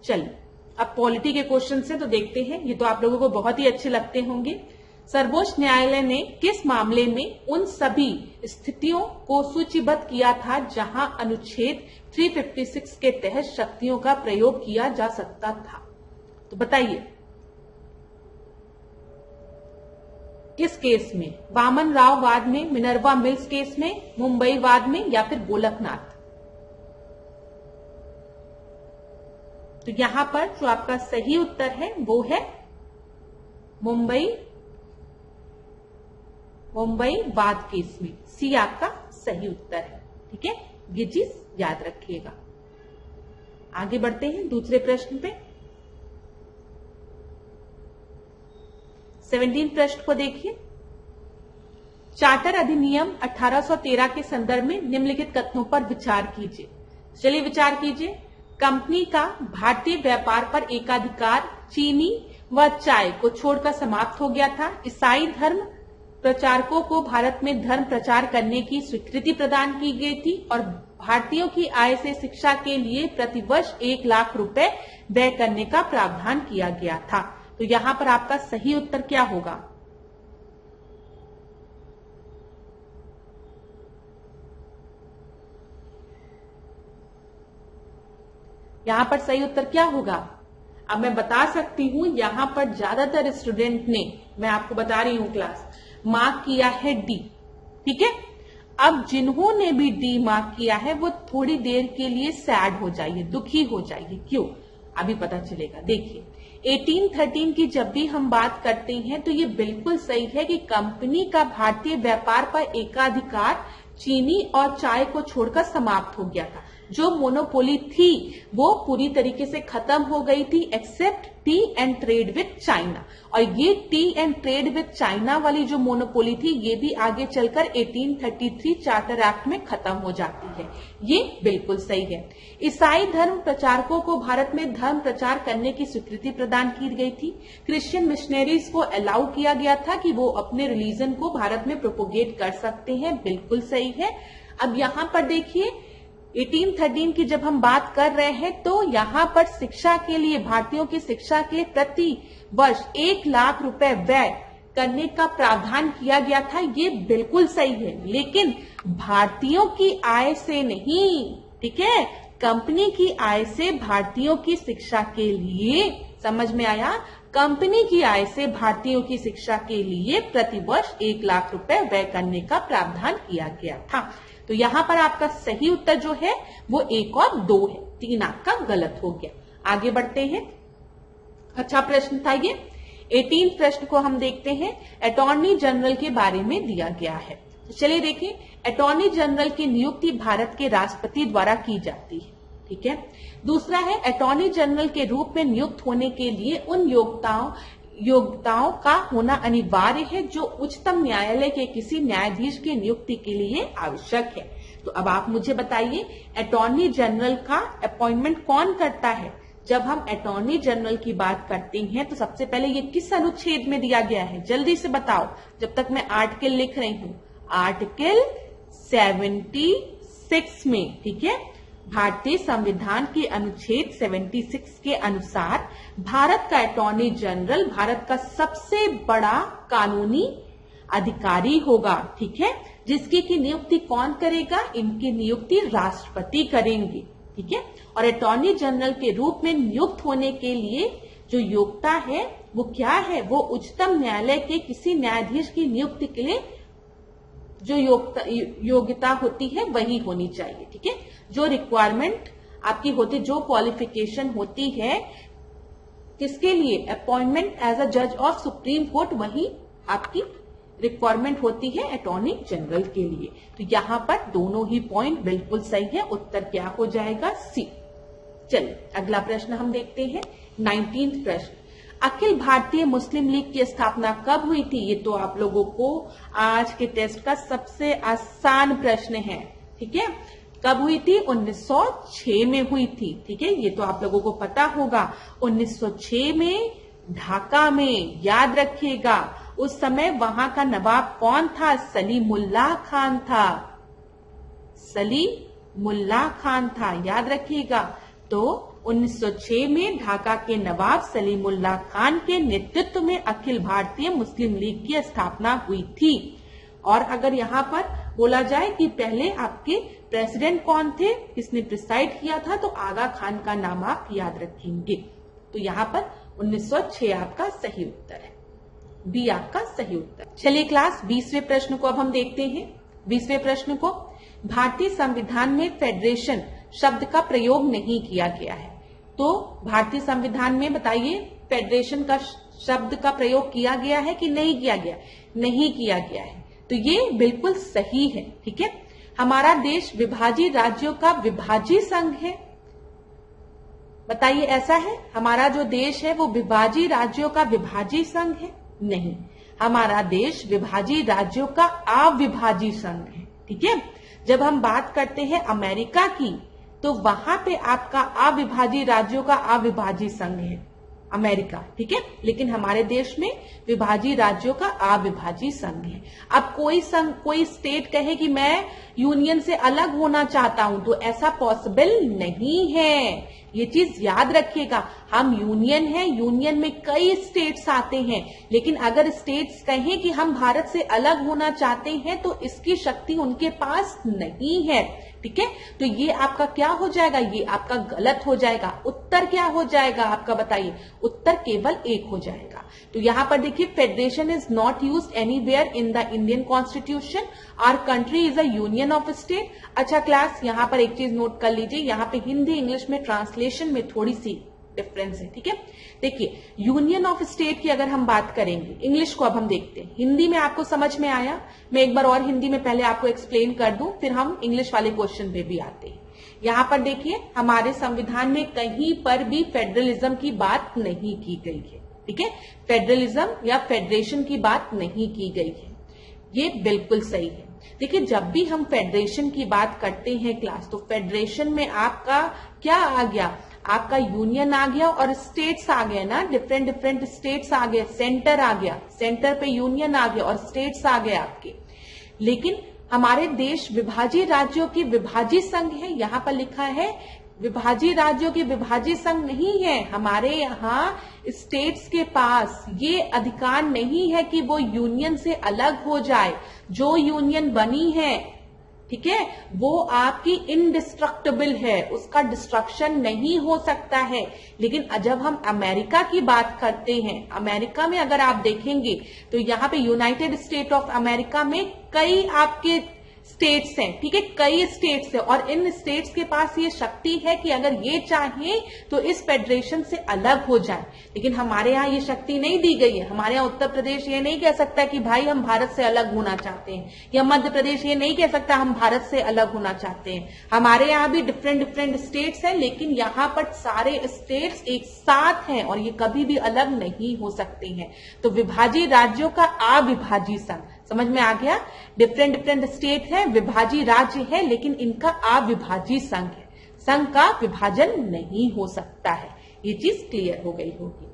चलिए, अब पॉलिटी के क्वेश्चन से तो देखते हैं, ये तो आप लोगों को बहुत ही अच्छे लगते होंगे। सर्वोच्च न्यायालय ने किस मामले में उन सभी स्थितियों को सूचीबद्ध किया था जहां अनुच्छेद 356 के तहत शक्तियों का प्रयोग किया जा सकता था? तो बताइए किस केस में? वामन राव वाद में, मिनर्वा मिल्स केस में, मुंबई वाद में, या फिर गोलकनाथ? तो यहां पर जो आपका सही उत्तर है वो है मुंबई वाद केस में। सी आपका सही उत्तर है, ठीक है। ये चीज याद रखिएगा। आगे बढ़ते हैं दूसरे प्रश्न पे। 17 प्रश्न को देखिए। चार्टर अधिनियम 1813 के संदर्भ में निम्नलिखित कथनों पर विचार कीजिए। चलिए विचार कीजिए। कंपनी का भारतीय व्यापार पर एकाधिकार चीनी व चाय को छोड़कर समाप्त हो गया था। ईसाई धर्म प्रचारकों को भारत में धर्म प्रचार करने की स्वीकृति प्रदान की गई थी और भारतीयों की आय से शिक्षा के लिए प्रतिवर्ष 1 लाख रुपए व्यय करने का प्रावधान किया गया था। तो यहाँ पर आपका सही उत्तर क्या होगा? यहाँ पर सही उत्तर क्या होगा? अब मैं बता सकती हूँ, यहाँ पर ज्यादातर स्टूडेंट ने, मैं आपको बता रही हूँ क्लास, मार्क किया है डी, ठीक है। अब जिन्होंने भी डी मार्क किया है वो थोड़ी देर के लिए सैड हो जाइए, दुखी हो जाइए। क्यों? अभी पता चलेगा। देखिए 1813 की जब भी हम बात करते हैं तो ये बिल्कुल सही है कि कंपनी का भारतीय व्यापार पर एकाधिकार चीनी और चाय को छोड़कर समाप्त हो गया था। जो मोनोपोली थी वो पूरी तरीके से खत्म हो गई थी except tea and trade with China. और ये tea and trade with China वाली जो मोनोपोली थी ये भी आगे चलकर 1833 चार्टर एक्ट में खत्म हो जाती है। ये बिल्कुल सही है। ईसाई धर्म प्रचारकों को भारत में धर्म प्रचार करने की स्वीकृति प्रदान की गई थी। क्रिश्चियन मिशनरीज को अलाउ किया गया था कि वो अपने रिलीजन को भारत में प्रोपोगेट कर सकते हैं, बिल्कुल सही है। अब यहाँ पर देखिए 1813 की जब हम बात कर रहे हैं तो यहाँ पर शिक्षा के लिए, भारतीयों की शिक्षा के प्रति वर्ष 1 लाख रुपए व्यय करने का प्रावधान किया गया था। ये बिल्कुल सही है, लेकिन भारतीयों की आय से नहीं, ठीक है, कंपनी की आय से भारतीयों की शिक्षा के लिए, समझ में आया? कंपनी की आय से भारतीयों की शिक्षा के लिए प्रतिवर्ष 1 लाख रुपए व्यय करने का प्रावधान किया गया था। तो यहाँ पर आपका सही उत्तर जो है वो 1 और 2 है, 3 आपका गलत हो गया। आगे बढ़ते हैं। अच्छा प्रश्न था ये। 18 प्रश्न को हम देखते हैं। अटॉर्नी जनरल के बारे में दिया गया है। तो चलिए देखिए, अटॉर्नी जनरल की नियुक्ति भारत के राष्ट्रपति द्वारा की जाती है, ठीक है। दूसरा है, अटॉर्नी जनरल के रूप में नियुक्त होने के लिए उन योग्यताओं का होना अनिवार्य है जो उच्चतम न्यायालय के किसी न्यायाधीश की नियुक्ति के लिए आवश्यक है। तो अब आप मुझे बताइए, अटॉर्नी जनरल का अपॉइंटमेंट कौन करता है? जब हम अटॉर्नी जनरल की बात करते हैं तो सबसे पहले ये किस अनुच्छेद में दिया गया है? जल्दी से बताओ, जब तक मैं आर्टिकल लिख रही हूं। आर्टिकल 76 में, ठीक है। भारतीय संविधान के अनुच्छेद 76 के अनुसार भारत का अटॉर्नी जनरल भारत का सबसे बड़ा कानूनी अधिकारी होगा, ठीक है। जिसकी की नियुक्ति कौन करेगा? इनकी नियुक्ति राष्ट्रपति करेंगे, ठीक है। और अटॉर्नी जनरल के रूप में नियुक्त होने के लिए जो योग्यता है वो क्या है? वो उच्चतम न्यायालय के किसी न्यायाधीश की नियुक्ति के लिए जो योग्यता होती है वही होनी चाहिए, ठीक है। जो रिक्वायरमेंट आपकी होती, जो क्वालिफिकेशन होती है किसके लिए? अपॉइंटमेंट एज अ जज ऑफ सुप्रीम कोर्ट, वही आपकी रिक्वायरमेंट होती है अटॉर्नी जनरल के लिए। तो यहां पर दोनों ही पॉइंट बिल्कुल सही है। उत्तर क्या हो जाएगा? सी। चलिए अगला प्रश्न हम देखते हैं। 19वां प्रश्न, अखिल भारतीय मुस्लिम लीग की स्थापना कब हुई थी? ये तो आप लोगों को आज के टेस्ट का सबसे आसान प्रश्न है, ठीक है। कब हुई थी? 1906 में हुई थी, ठीक है। ये तो आप लोगों को पता होगा। 1906 में ढाका में, याद रखिएगा। उस समय वहां का नवाब कौन था? सलीमुल्लाह खान था। सलीमुल्लाह खान था, याद रखिएगा। तो 1906 में ढाका के नवाब सलीमुल्लाह खान के नेतृत्व में अखिल भारतीय मुस्लिम लीग की स्थापना हुई थी। और अगर यहाँ पर बोला जाए कि पहले आपके प्रेसिडेंट कौन थे, किसने प्रिसाइड किया था, तो आगा खान का नाम आप याद रखेंगे। तो यहाँ पर 1906 आपका सही उत्तर है, बी आपका सही उत्तर। चलिए क्लास 20वें प्रश्न को अब हम देखते हैं। 20वें प्रश्न को, भारतीय संविधान में फेडरेशन शब्द का प्रयोग नहीं किया गया है। तो भारतीय संविधान में बताइए, फेडरेशन का शब्द का प्रयोग किया गया है कि नहीं किया गया? नहीं किया गया है। तो ये बिल्कुल सही है, ठीक है। हमारा देश विभाजित राज्यों का विभाजित संघ है। बताइए, ऐसा है? हमारा जो देश है वो विभाजित राज्यों का विभाजित संघ है? नहीं, हमारा देश विभाजित राज्यों का अविभाजित संघ है, ठीक है। जब हम बात करते हैं अमेरिका की, तो वहां पे आपका अविभाजित राज्यों का अविभाजित संघ है अमेरिका, ठीक है। लेकिन हमारे देश में विभाजित राज्यों का अविभाजित संघ है। अब कोई स्टेट कहे कि मैं यूनियन से अलग होना चाहता हूं, तो ऐसा पॉसिबल नहीं है। ये चीज याद रखिएगा। हम यूनियन है, यूनियन में कई स्टेट्स आते हैं, लेकिन अगर स्टेट्स कहें कि हम भारत से अलग होना चाहते हैं तो इसकी शक्ति उनके पास नहीं है, ठीक है। तो ये आपका क्या हो जाएगा? ये आपका गलत हो जाएगा। उत्तर क्या हो जाएगा आपका? बताइए। उत्तर केवल 1 हो जाएगा। तो यहां पर देखिए, federation is not used anywhere in the Indian constitution. Our country is a union of state. अच्छा क्लास, यहां पर एक चीज नोट कर लीजिए, यहां पे हिंदी इंग्लिश में ट्रांसलेशन में थोड़ी सी डिफरेंस है, ठीक है। देखिए, यूनियन ऑफ स्टेट की अगर हम बात करेंगे, इंग्लिश को अब हम देखते हैं। हिंदी में आपको समझ में आया? मैं एक बार और हिंदी में पहले आपको एक्सप्लेन कर दूं, फिर हम इंग्लिश वाले क्वेश्चन पे भी आते हैं। यहां पर देखिए, हमारे संविधान में कहीं पर भी फेडरलिज्म की बात नहीं की गई है, ठीक है। फेडरलिज्म या फेडरेशन की बात नहीं की गई है, ये बिल्कुल सही है। देखिए, जब भी हम फेडरेशन की बात करते हैं क्लास, तो फेडरेशन में आपका क्या आ गया? आपका यूनियन आ गया और स्टेट्स आ गए ना, डिफरेंट स्टेट्स आ गए, सेंटर आ गया, सेंटर पे यूनियन आ गया और स्टेट्स आ गए आपके। लेकिन हमारे देश विभाजित राज्यों की विभाजित संघ है, यहां पर लिखा है विभाजित राज्यों की विभाजित संघ नहीं है। हमारे यहाँ स्टेट्स के पास ये अधिकार नहीं है कि वो यूनियन से अलग हो जाए। जो यूनियन बनी है, ठीक है, वो आपकी इनडिस्ट्रक्टेबल है, उसका डिस्ट्रक्शन नहीं हो सकता है। लेकिन जब हम अमेरिका की बात करते हैं, अमेरिका में अगर आप देखेंगे तो यहाँ पे यूनाइटेड स्टेट ऑफ अमेरिका में कई आपके स्टेट्स हैं, ठीक है, कई स्टेट्स हैं, और इन स्टेट्स के पास ये शक्ति है कि अगर ये चाहें तो इस फेडरेशन से अलग हो जाए। लेकिन हमारे यहाँ ये शक्ति नहीं दी गई है। हमारे यहाँ उत्तर प्रदेश ये नहीं कह सकता कि भाई हम भारत से अलग होना चाहते हैं, या मध्य प्रदेश ये नहीं कह सकता हम भारत से अलग होना चाहते हैं। हमारे यहाँ भी डिफरेंट डिफरेंट स्टेट्स हैं, लेकिन यहाँ पर सारे स्टेट्स एक साथ हैं और ये कभी भी अलग नहीं हो सकते हैं। तो विभाजी राज्यों का अविभाजी संघ, समझ में आ गया? डिफरेंट डिफरेंट स्टेट है, विभाजी राज्य है, लेकिन इनका अविभाजी संघ है। संघ का विभाजन नहीं हो सकता है। ये चीज क्लियर हो गई होगी।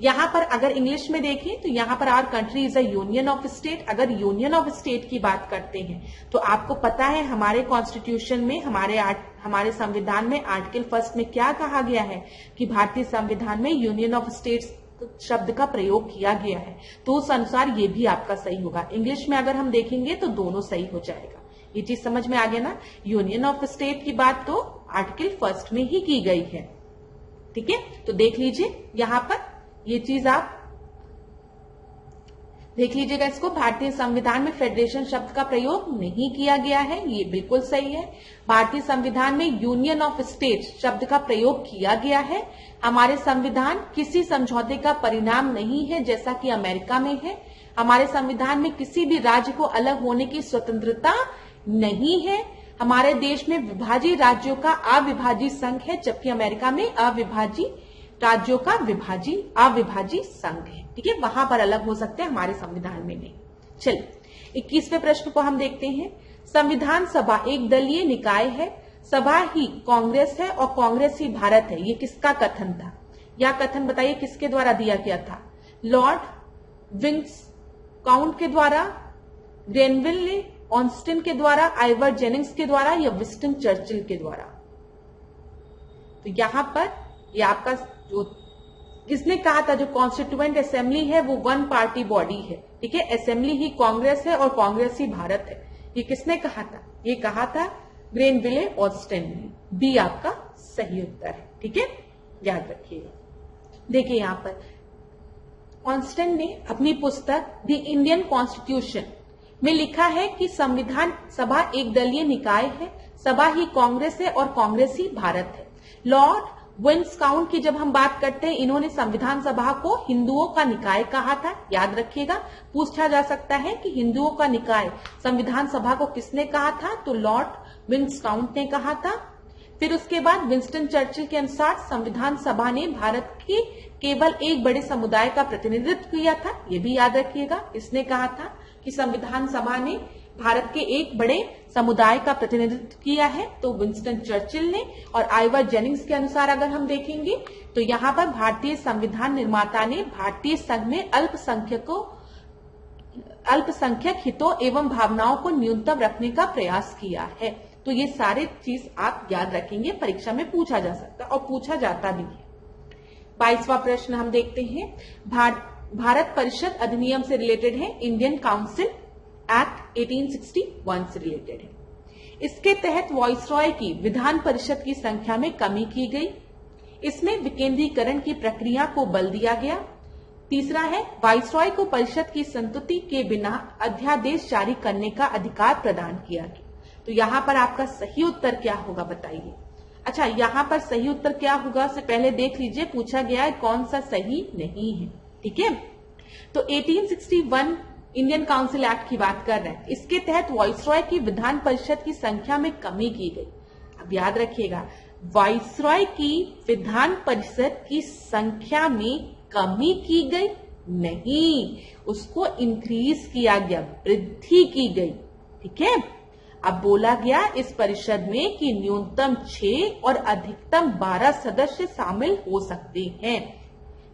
यहां पर अगर इंग्लिश में देखें तो यहां per hour country is a union of state. अगर यूनियन ऑफ स्टेट की बात करते हैं तो आपको पता है हमारे कॉन्स्टिट्यूशन में, हमारे संविधान में आर्टिकल 1 में क्या कहा गया है कि भारतीय संविधान में यूनियन ऑफ स्टेट्स शब्द का प्रयोग किया गया है। तो उस अनुसार ये भी आपका सही होगा। इंग्लिश में अगर हम देखेंगे तो दोनों सही हो जाएगा। ये चीज समझ में आ गया ना? यूनियन ऑफ स्टेट की बात तो आर्टिकल 1 में ही की गई है, ठीक है। तो देख लीजिए यहां पर ये चीज आप देख लीजिएगा। इसको भारतीय संविधान में फेडरेशन शब्द का प्रयोग नहीं किया गया है, ये बिल्कुल सही है। भारतीय संविधान में यूनियन ऑफ स्टेट्स शब्द का प्रयोग किया गया है। हमारे संविधान किसी समझौते का परिणाम नहीं है जैसा कि अमेरिका में है। हमारे संविधान में किसी भी राज्य को अलग होने की स्वतंत्रता नहीं है। हमारे देश में विभाजी राज्यों का अविभाजी संघ है, जबकि अमेरिका में अविभाजी राज्यों का अविभाजी संघ है, ठीक है। वहां पर अलग हो सकते हैं, हमारे संविधान में नहीं। चलिए 21वें प्रश्न को हम देखते हैं। संविधान सभा एक दलीय निकाय है, सभा ही कांग्रेस है और कांग्रेस ही भारत है। ये किसका कथन था? यह कथन बताइए किसके द्वारा दिया गया था? लॉर्ड विस्काउंट के द्वारा, ग्रेनविल ने, ऑस्टिन के द्वारा, आइवर जेनिंग्स के द्वारा, या विंस्टन चर्चिल के द्वारा? तो यहां पर ये आपका जो किसने कहा था, जो कॉन्स्टिट्यूएंट असेंबली है वो वन पार्टी बॉडी है, ठीक है। असेंबली ही कांग्रेस है और कांग्रेस ही भारत है। ये किसने कहा था? ये कहा था ग्रेनविले ऑस्टिन ने। बी आपका सही उत्तर है, ठीक है, याद रखिएगा। देखिए यहां पर ऑस्टिन ने अपनी पुस्तक द इंडियन कॉन्स्टिट्यूशन में लिखा है कि संविधान सभा एक दलीय निकाय है, सभा ही कांग्रेस है और कांग्रेस ही भारत है। लॉर्ड विस्काउंट की जब हम बात करते हैं, इन्होंने संविधान सभा को हिंदुओं का निकाय कहा था, याद रखिएगा। पूछा जा सकता है कि हिंदुओं का निकाय संविधान सभा को किसने कहा था? तो लॉर्ड विस्काउंट ने कहा था। फिर उसके बाद विंस्टन चर्चिल के अनुसार संविधान सभा ने भारत के केवल एक बड़े समुदाय का प्रतिनिधित्व किया था, ये भी याद रखिएगा। इसने कहा था कि संविधान सभा ने भारत के एक बड़े समुदाय का प्रतिनिधित्व किया है, तो विंस्टन चर्चिल ने। और आइवर जेनिंग्स के अनुसार अगर हम देखेंगे तो यहाँ पर भारतीय संविधान निर्माता ने भारतीय संघ में अल्पसंख्यक हितों एवं भावनाओं को न्यूनतम रखने का प्रयास किया है। तो ये सारे चीज आप याद रखेंगे, परीक्षा में पूछा जा सकता है और पूछा जाता भी है। 22वां प्रश्न हम देखते हैं। भारत परिषद अधिनियम से रिलेटेड है, इंडियन काउंसिल एक्ट 1861 से रिलेटेड है। इसके तहत वाइसरॉय की विधान परिषद की संख्या में कमी की गई। इसमें विकेंद्रीकरण की प्रक्रिया को बल दिया गया। तीसरा है, वाइसरॉय को परिषद की संतुति के बिना अध्यादेश जारी करने का अधिकार प्रदान किया गया। तो यहाँ पर आपका सही उत्तर क्या होगा बताइए। अच्छा, यहाँ पर सही उत्तर क्या होगा से पहले देख लीजिए, पूछा गया है कौन सा सही नहीं है, ठीक है। तो 1861 इंडियन काउंसिल एक्ट की बात कर रहे हैं। इसके तहत वाइसरॉय की विधान परिषद की संख्या में कमी की गई। अब याद रखिएगा, वाइसरॉय की विधान परिषद की संख्या में कमी की गई नहीं, उसको इंक्रीज किया गया, वृद्धि की गई, ठीक है। अब बोला गया इस परिषद में कि न्यूनतम 6 और अधिकतम 12 सदस्य शामिल हो सकते हैं।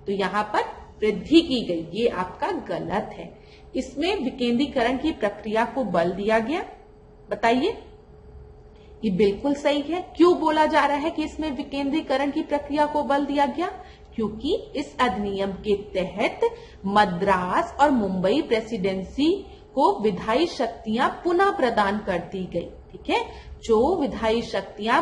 तो यहाँ पर वृद्धि की गई, ये आपका गलत है। इसमें विकेंद्रीकरण की प्रक्रिया को बल दिया गया। बताइए, ये बिल्कुल सही है। क्यों बोला जा रहा है कि इसमें विकेंद्रीकरण की प्रक्रिया को बल दिया गया? क्योंकि इस अधिनियम के तहत मद्रास और मुंबई प्रेसिडेंसी को विधायी शक्तियां पुनः प्रदान कर दी गई, ठीक है। जो विधायी शक्तियां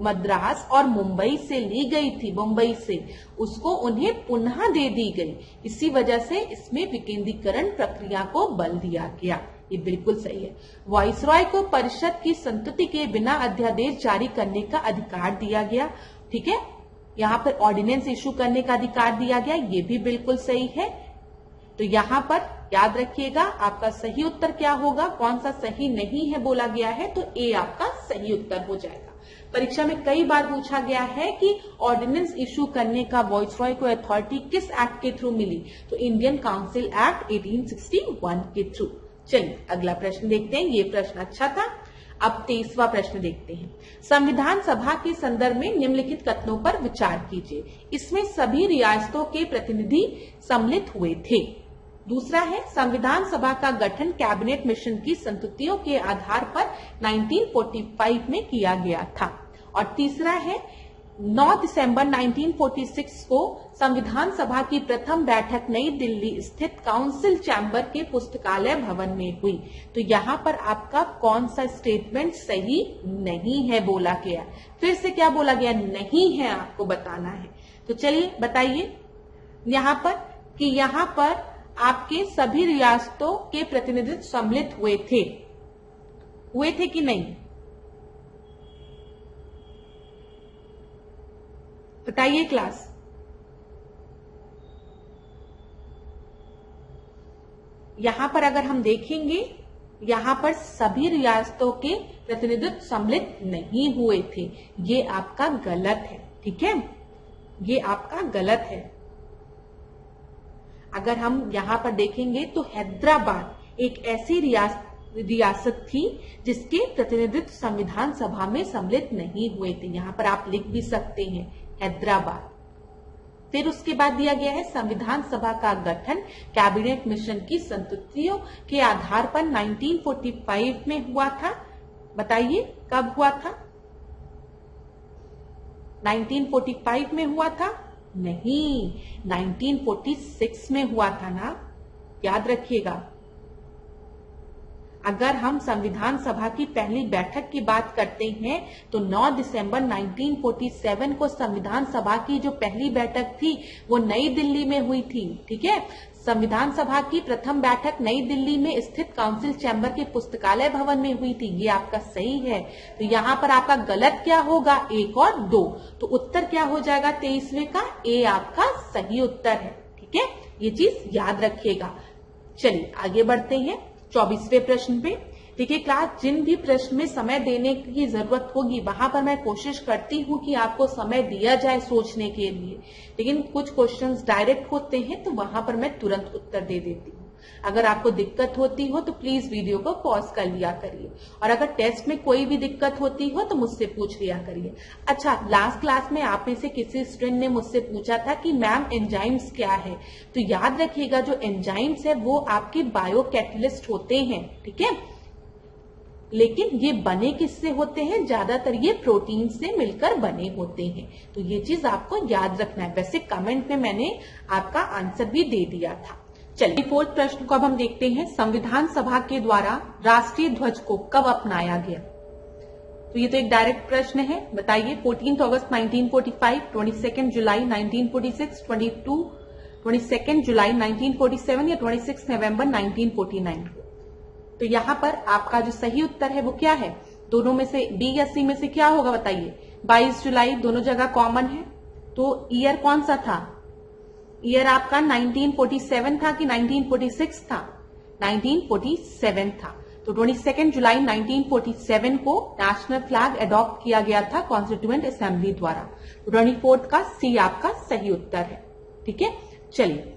मद्रास और मुंबई से ली गई थी, मुंबई से, उसको उन्हें पुनः दे दी गई। इसी वजह से इसमें विकेंद्रीकरण प्रक्रिया को बल दिया गया, ये बिल्कुल सही है। वाइसरॉय को परिषद की संतुति के बिना अध्यादेश जारी करने का अधिकार दिया गया। ठीक है, यहाँ पर ऑर्डिनेंस इशू करने का अधिकार दिया गया, ये भी बिल्कुल सही है। तो यहाँ पर याद रखिएगा आपका सही उत्तर क्या होगा, कौन सा सही नहीं है बोला गया है, तो ए आपका सही उत्तर हो जाएगा। परीक्षा में कई बार पूछा गया है कि ऑर्डिनेंस इशू करने का वाइसरॉय को अथॉरिटी किस एक्ट के थ्रू मिली, तो इंडियन काउंसिल एक्ट 1861 के थ्रू। चलिए अगला प्रश्न देखते हैं, ये प्रश्न अच्छा था। अब 23वां प्रश्न देखते हैं। संविधान सभा के संदर्भ में निम्नलिखित कथनों पर विचार कीजिए। इसमें सभी रियासतों के प्रतिनिधि सम्मिलित हुए थे। दूसरा है संविधान सभा का गठन कैबिनेट मिशन की संस्तुतियों के आधार पर 1945 में किया गया था। और तीसरा है 9 दिसंबर 1946 को संविधान सभा की प्रथम बैठक नई दिल्ली स्थित काउंसिल चैम्बर के पुस्तकालय भवन में हुई। तो यहाँ पर आपका कौन सा स्टेटमेंट सही नहीं है बोला गया, फिर से क्या बोला गया, नहीं है, आपको बताना है। तो चलिए बताइए यहाँ पर कि यहाँ पर आपके सभी रियासतों के प्रतिनिधित्व सम्मिलित हुए थे कि नहीं, बताइए क्लास। यहां पर अगर हम देखेंगे, यहां पर सभी रियासतों के प्रतिनिधित्व सम्मिलित नहीं हुए थे, ये आपका गलत है। ठीक है, ये आपका गलत है। अगर हम यहां पर देखेंगे तो हैदराबाद एक ऐसी रियासत थी जिसके प्रतिनिधित्व संविधान सभा में सम्मिलित नहीं हुए थे। यहां पर आप लिख भी सकते हैं हैदराबाद। फिर उसके बाद दिया गया है संविधान सभा का गठन कैबिनेट मिशन की संस्तुतियों के आधार पर 1945 में हुआ था। बताइए कब हुआ था, 1945 में हुआ था? नहीं, 1946 में हुआ था ना, याद रखिएगा। अगर हम संविधान सभा की पहली बैठक की बात करते हैं तो 9 दिसंबर 1947 को संविधान सभा की जो पहली बैठक थी वो नई दिल्ली में हुई थी। ठीक है, संविधान सभा की प्रथम बैठक नई दिल्ली में स्थित काउंसिल चैम्बर के पुस्तकालय भवन में हुई थी। ये आपका सही है। तो यहाँ पर आपका गलत क्या होगा, 1 और 2। तो उत्तर क्या हो जाएगा 23वें का, ए आपका सही उत्तर है। ठीक है, ये चीज याद रखिएगा। चलिए आगे बढ़ते हैं 24वें प्रश्न पे। देखिए क्लास, जिन भी प्रश्न में समय देने की जरूरत होगी वहां पर मैं कोशिश करती हूँ कि आपको समय दिया जाए सोचने के लिए, लेकिन कुछ क्वेश्चंस डायरेक्ट होते हैं तो वहां पर मैं तुरंत उत्तर दे देती हूँ। अगर आपको दिक्कत होती हो तो प्लीज वीडियो को पॉज कर लिया करिए, और अगर टेस्ट में कोई भी दिक्कत होती हो तो मुझसे पूछ लिया करिए। अच्छा, लास्ट क्लास में आप में से किसी स्टूडेंट ने मुझसे पूछा था कि मैम एंजाइम्स क्या है, तो याद रखिएगा जो एंजाइम्स है वो आपके बायोकैटलिस्ट होते हैं। ठीक है, लेकिन ये बने किससे होते हैं, ज्यादातर ये प्रोटीन से मिलकर बने होते हैं। तो ये चीज आपको याद रखना है। वैसे कमेंट में मैंने आपका आंसर भी दे दिया था। चलिए 4th प्रश्न को अब हम देखते हैं। संविधान सभा के द्वारा राष्ट्रीय ध्वज को कब अपनाया गया? तो ये तो एक डायरेक्ट प्रश्न है, बताइए। 14 अगस्त 1945, 22 जुलाई 1946, 22 जुलाई 1947 या 26 नवंबर 1949? तो यहाँ पर आपका जो सही उत्तर है वो क्या है, दोनों में से बी या सी में से क्या होगा बताइए। 22 जुलाई दोनों जगह कॉमन है, तो ईयर कौन सा था? ईयर आपका 1947 था कि 1946 था? 1947 था। तो 22 जुलाई 1947 को नेशनल फ्लैग अडॉप्ट किया गया था कॉन्स्टिट्यूएंट असेंबली द्वारा। 24 का सी आपका सही उत्तर है। ठीक है, चलिए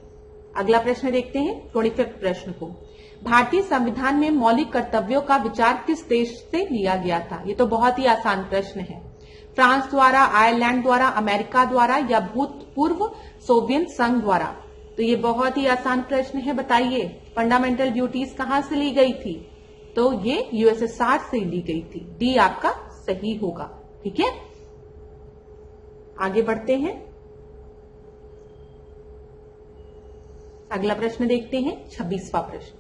अगला प्रश्न देखते हैं 25 प्रश्न को। भारतीय संविधान में मौलिक कर्तव्यों का विचार किस देश से लिया गया था? ये तो बहुत ही आसान प्रश्न है। फ्रांस द्वारा, आयरलैंड द्वारा, अमेरिका द्वारा या भूतपूर्व सोवियत संघ द्वारा? तो ये बहुत ही आसान प्रश्न है, बताइए। फंडामेंटल ड्यूटीज कहां से ली गई थी? तो ये यूएसएसआर से ली गई थी। डी आपका सही होगा। ठीक है, आगे बढ़ते हैं। अगला प्रश्न देखते हैं 26वां प्रश्न।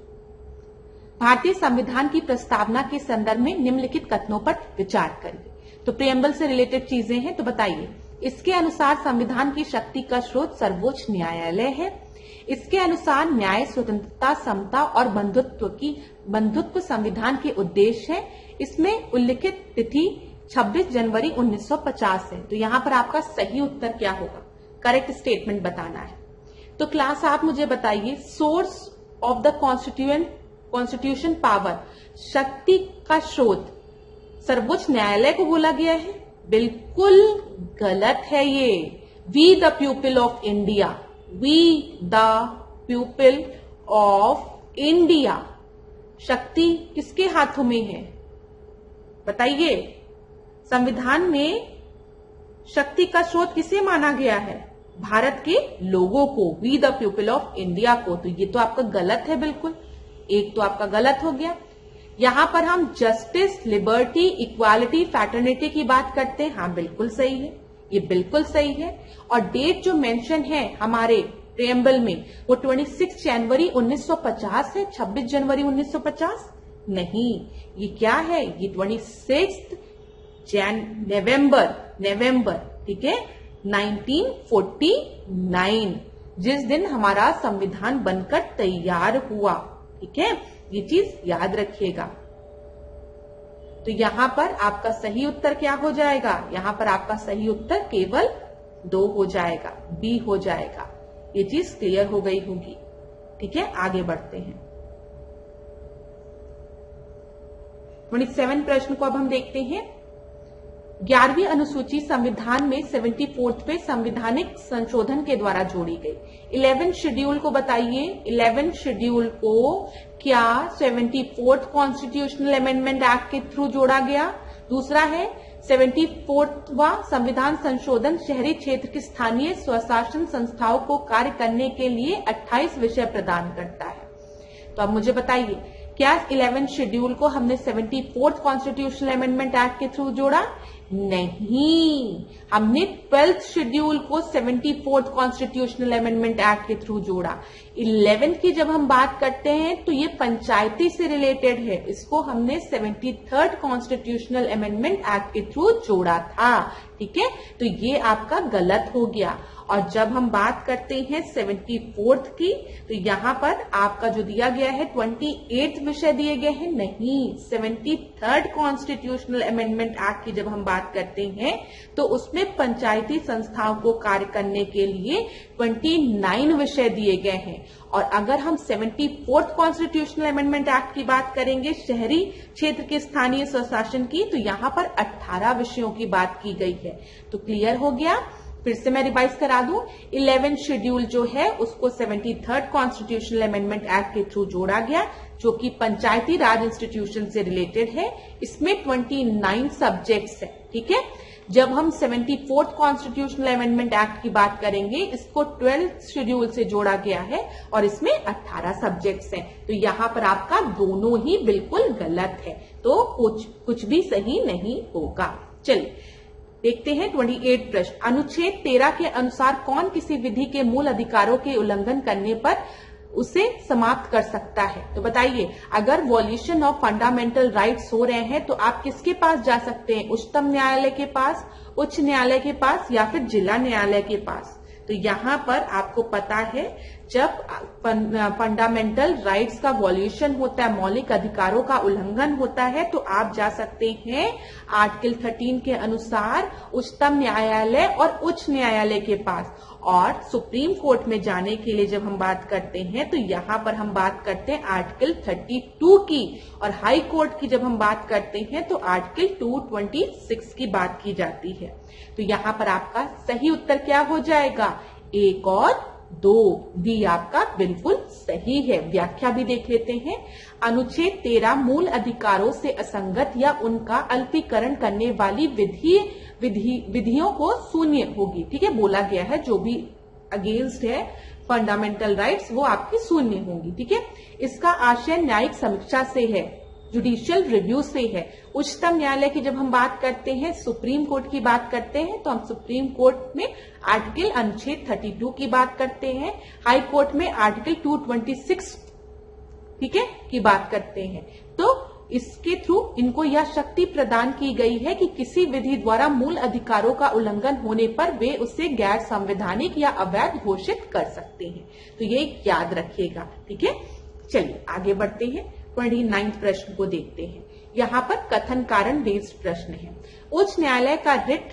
भारतीय संविधान की प्रस्तावना के संदर्भ में निम्नलिखित कथनों पर विचार करिए। तो प्रियम्बल से रिलेटेड चीजें हैं, तो बताइए। इसके अनुसार संविधान की शक्ति का स्रोत सर्वोच्च न्यायालय है। इसके अनुसार न्याय, स्वतंत्रता, समता और बंधुत्व संविधान के उद्देश्य है। इसमें उल्लिखित तिथि 26 जनवरी 1950 है। तो यहाँ पर आपका सही उत्तर क्या होगा, करेक्ट स्टेटमेंट बताना है। तो क्लास आप मुझे बताइए, source of the constitution power, शक्ति का स्रोत सर्वोच्च न्यायालय को बोला गया है। बिल्कुल गलत है ये। We the people of India, we the people of India. शक्ति किसके हाथों में है बताइए? संविधान में शक्ति का स्रोत किसे माना गया है? भारत के लोगों को, we the people of India को। तो ये तो आपका गलत है, बिल्कुल एक तो आपका गलत हो गया। यहां पर हम जस्टिस, लिबर्टी, इक्वालिटी, फैटर्निटी की बात करते हैं। हाँ बिल्कुल सही है, ये बिल्कुल सही है। और डेट जो मेंशन है हमारे प्रेम्बल में वो 26 जनवरी 1950 है। 26 जनवरी 1950 नहीं, ये क्या है? ये 26 नवंबर, ठीक है, 1949, जिस दिन हमारा संविधान बनकर तैयार हुआ। ठीक है, ये चीज याद रखिएगा। तो यहां पर आपका सही उत्तर क्या हो जाएगा? यहां पर आपका सही उत्तर केवल 2 हो जाएगा, बी हो जाएगा। ये चीज क्लियर हो गई होगी। ठीक है, आगे बढ़ते हैं। 27 प्रश्न को अब हम देखते हैं। 11वीं अनुसूची संविधान में 74वें संवैधानिक संशोधन के द्वारा जोड़ी गई। 11 शेड्यूल को बताइए, 11 शेड्यूल को क्या 74th कॉन्स्टिट्यूशनल अमेंडमेंट एक्ट के थ्रू जोड़ा गया? दूसरा है 74वां संविधान संशोधन शहरी क्षेत्र की स्थानीय स्वशासन संस्थाओं को कार्य करने के लिए 28 विषय प्रदान करता है। तो अब मुझे बताइए, क्या 11 शेड्यूल को हमने 74th कॉन्स्टिट्यूशनल अमेंडमेंट एक्ट के थ्रू जोड़ा? नहीं, हमने 12th शेड्यूल को 74th कॉन्स्टिट्यूशनल अमेंडमेंट एक्ट के थ्रू जोड़ा। 11 की जब हम बात करते हैं तो ये पंचायती से रिलेटेड है, इसको हमने 73rd कॉन्स्टिट्यूशनल अमेंडमेंट एक्ट के थ्रू जोड़ा था। ठीक है, तो ये आपका गलत हो गया। और जब हम बात करते हैं 74th की, तो यहां पर आपका जो दिया गया है 28 विषय दिए गए हैं। नहीं, 73rd कॉन्स्टिट्यूशनल अमेंडमेंट एक्ट की जब हम बात करते हैं तो उसमें पंचायती संस्थाओं को कार्य करने के लिए 29 विषय दिए गए हैं। और अगर हम 74th कॉन्स्टिट्यूशनल अमेंडमेंट एक्ट की बात करेंगे शहरी क्षेत्र के स्थानीय स्वशासन की, तो यहां पर 18 विषयों की बात की गई है। तो क्लियर हो गया। फिर से मैं रिवाइज करा दूं, 11 शेड्यूल जो है उसको 73rd कॉन्स्टिट्यूशनल अमेंडमेंट एक्ट के थ्रू जोड़ा गया, जो कि पंचायती राज इंस्टीट्यूशन से रिलेटेड है। इसमें 29 सब्जेक्ट्स है। ठीक है, जब हम 74th कॉन्स्टिट्यूशनल अमेंडमेंट एक्ट की बात करेंगे, इसको 12th शेड्यूल से जोड़ा गया है और इसमें 18 सब्जेक्ट्स हैं। तो यहां पर आपका दोनों ही बिल्कुल गलत है, तो कुछ भी सही नहीं होगा। चलिए देखते हैं 28 प्रश्न। अनुच्छेद 13 के अनुसार कौन किसी विधि के मूल अधिकारों के उल्लंघन करने पर उसे समाप्त कर सकता है? तो बताइए, अगर वॉल्यूशन ऑफ फंडामेंटल राइट्स हो रहे हैं तो आप किसके पास जा सकते हैं? उच्चतम न्यायालय के पास, उच्च न्यायालय के पास या फिर जिला न्यायालय के पास? तो यहां पर आपको पता है, जब फंडामेंटल राइट्स का वॉल्यूशन होता है, मौलिक अधिकारों का उल्लंघन होता है, तो आप जा सकते हैं आर्टिकल 13 के अनुसार उच्चतम न्यायालय और उच्च न्यायालय के पास। और सुप्रीम कोर्ट में जाने के लिए जब हम बात करते हैं तो यहां पर हम बात करते हैं आर्टिकल 32 की, और हाई कोर्ट की जब हम बात करते हैं तो आर्टिकल 226 की बात की जाती है। तो यहां पर आपका सही उत्तर क्या हो जाएगा? 1 और 2, बी आपका बिल्कुल सही है। व्याख्या भी देख लेते हैं। अनुच्छेद 13 मूल अधिकारों से असंगत या उनका अल्पीकरण करने वाली विधियों को शून्य होगी। ठीक है, बोला गया है जो भी अगेंस्ट है फंडामेंटल राइट्स वो आपकी शून्य होंगी। ठीक है, इसका आशय न्यायिक समीक्षा से है, जुडिशियल रिव्यू से है। उच्चतम न्यायालय की जब हम बात करते हैं, सुप्रीम कोर्ट की बात करते हैं, तो हम सुप्रीम कोर्ट में आर्टिकल अनुच्छेद 32 की बात करते हैं, हाई कोर्ट में आर्टिकल 226 ठीक है की बात करते हैं। तो इसके थ्रू इनको यह शक्ति प्रदान की गई है कि किसी विधि द्वारा मूल अधिकारों का उल्लंघन होने पर वे उसे गैर संवैधानिक या अवैध घोषित कर सकते हैं। तो ये याद रखिएगा, ठीक है। चलिए आगे बढ़ते हैं, 29 प्रश्न को देखते हैं। यहाँ पर कथन कारण बेस्ड प्रश्न है। उच्च न्यायालय का रिट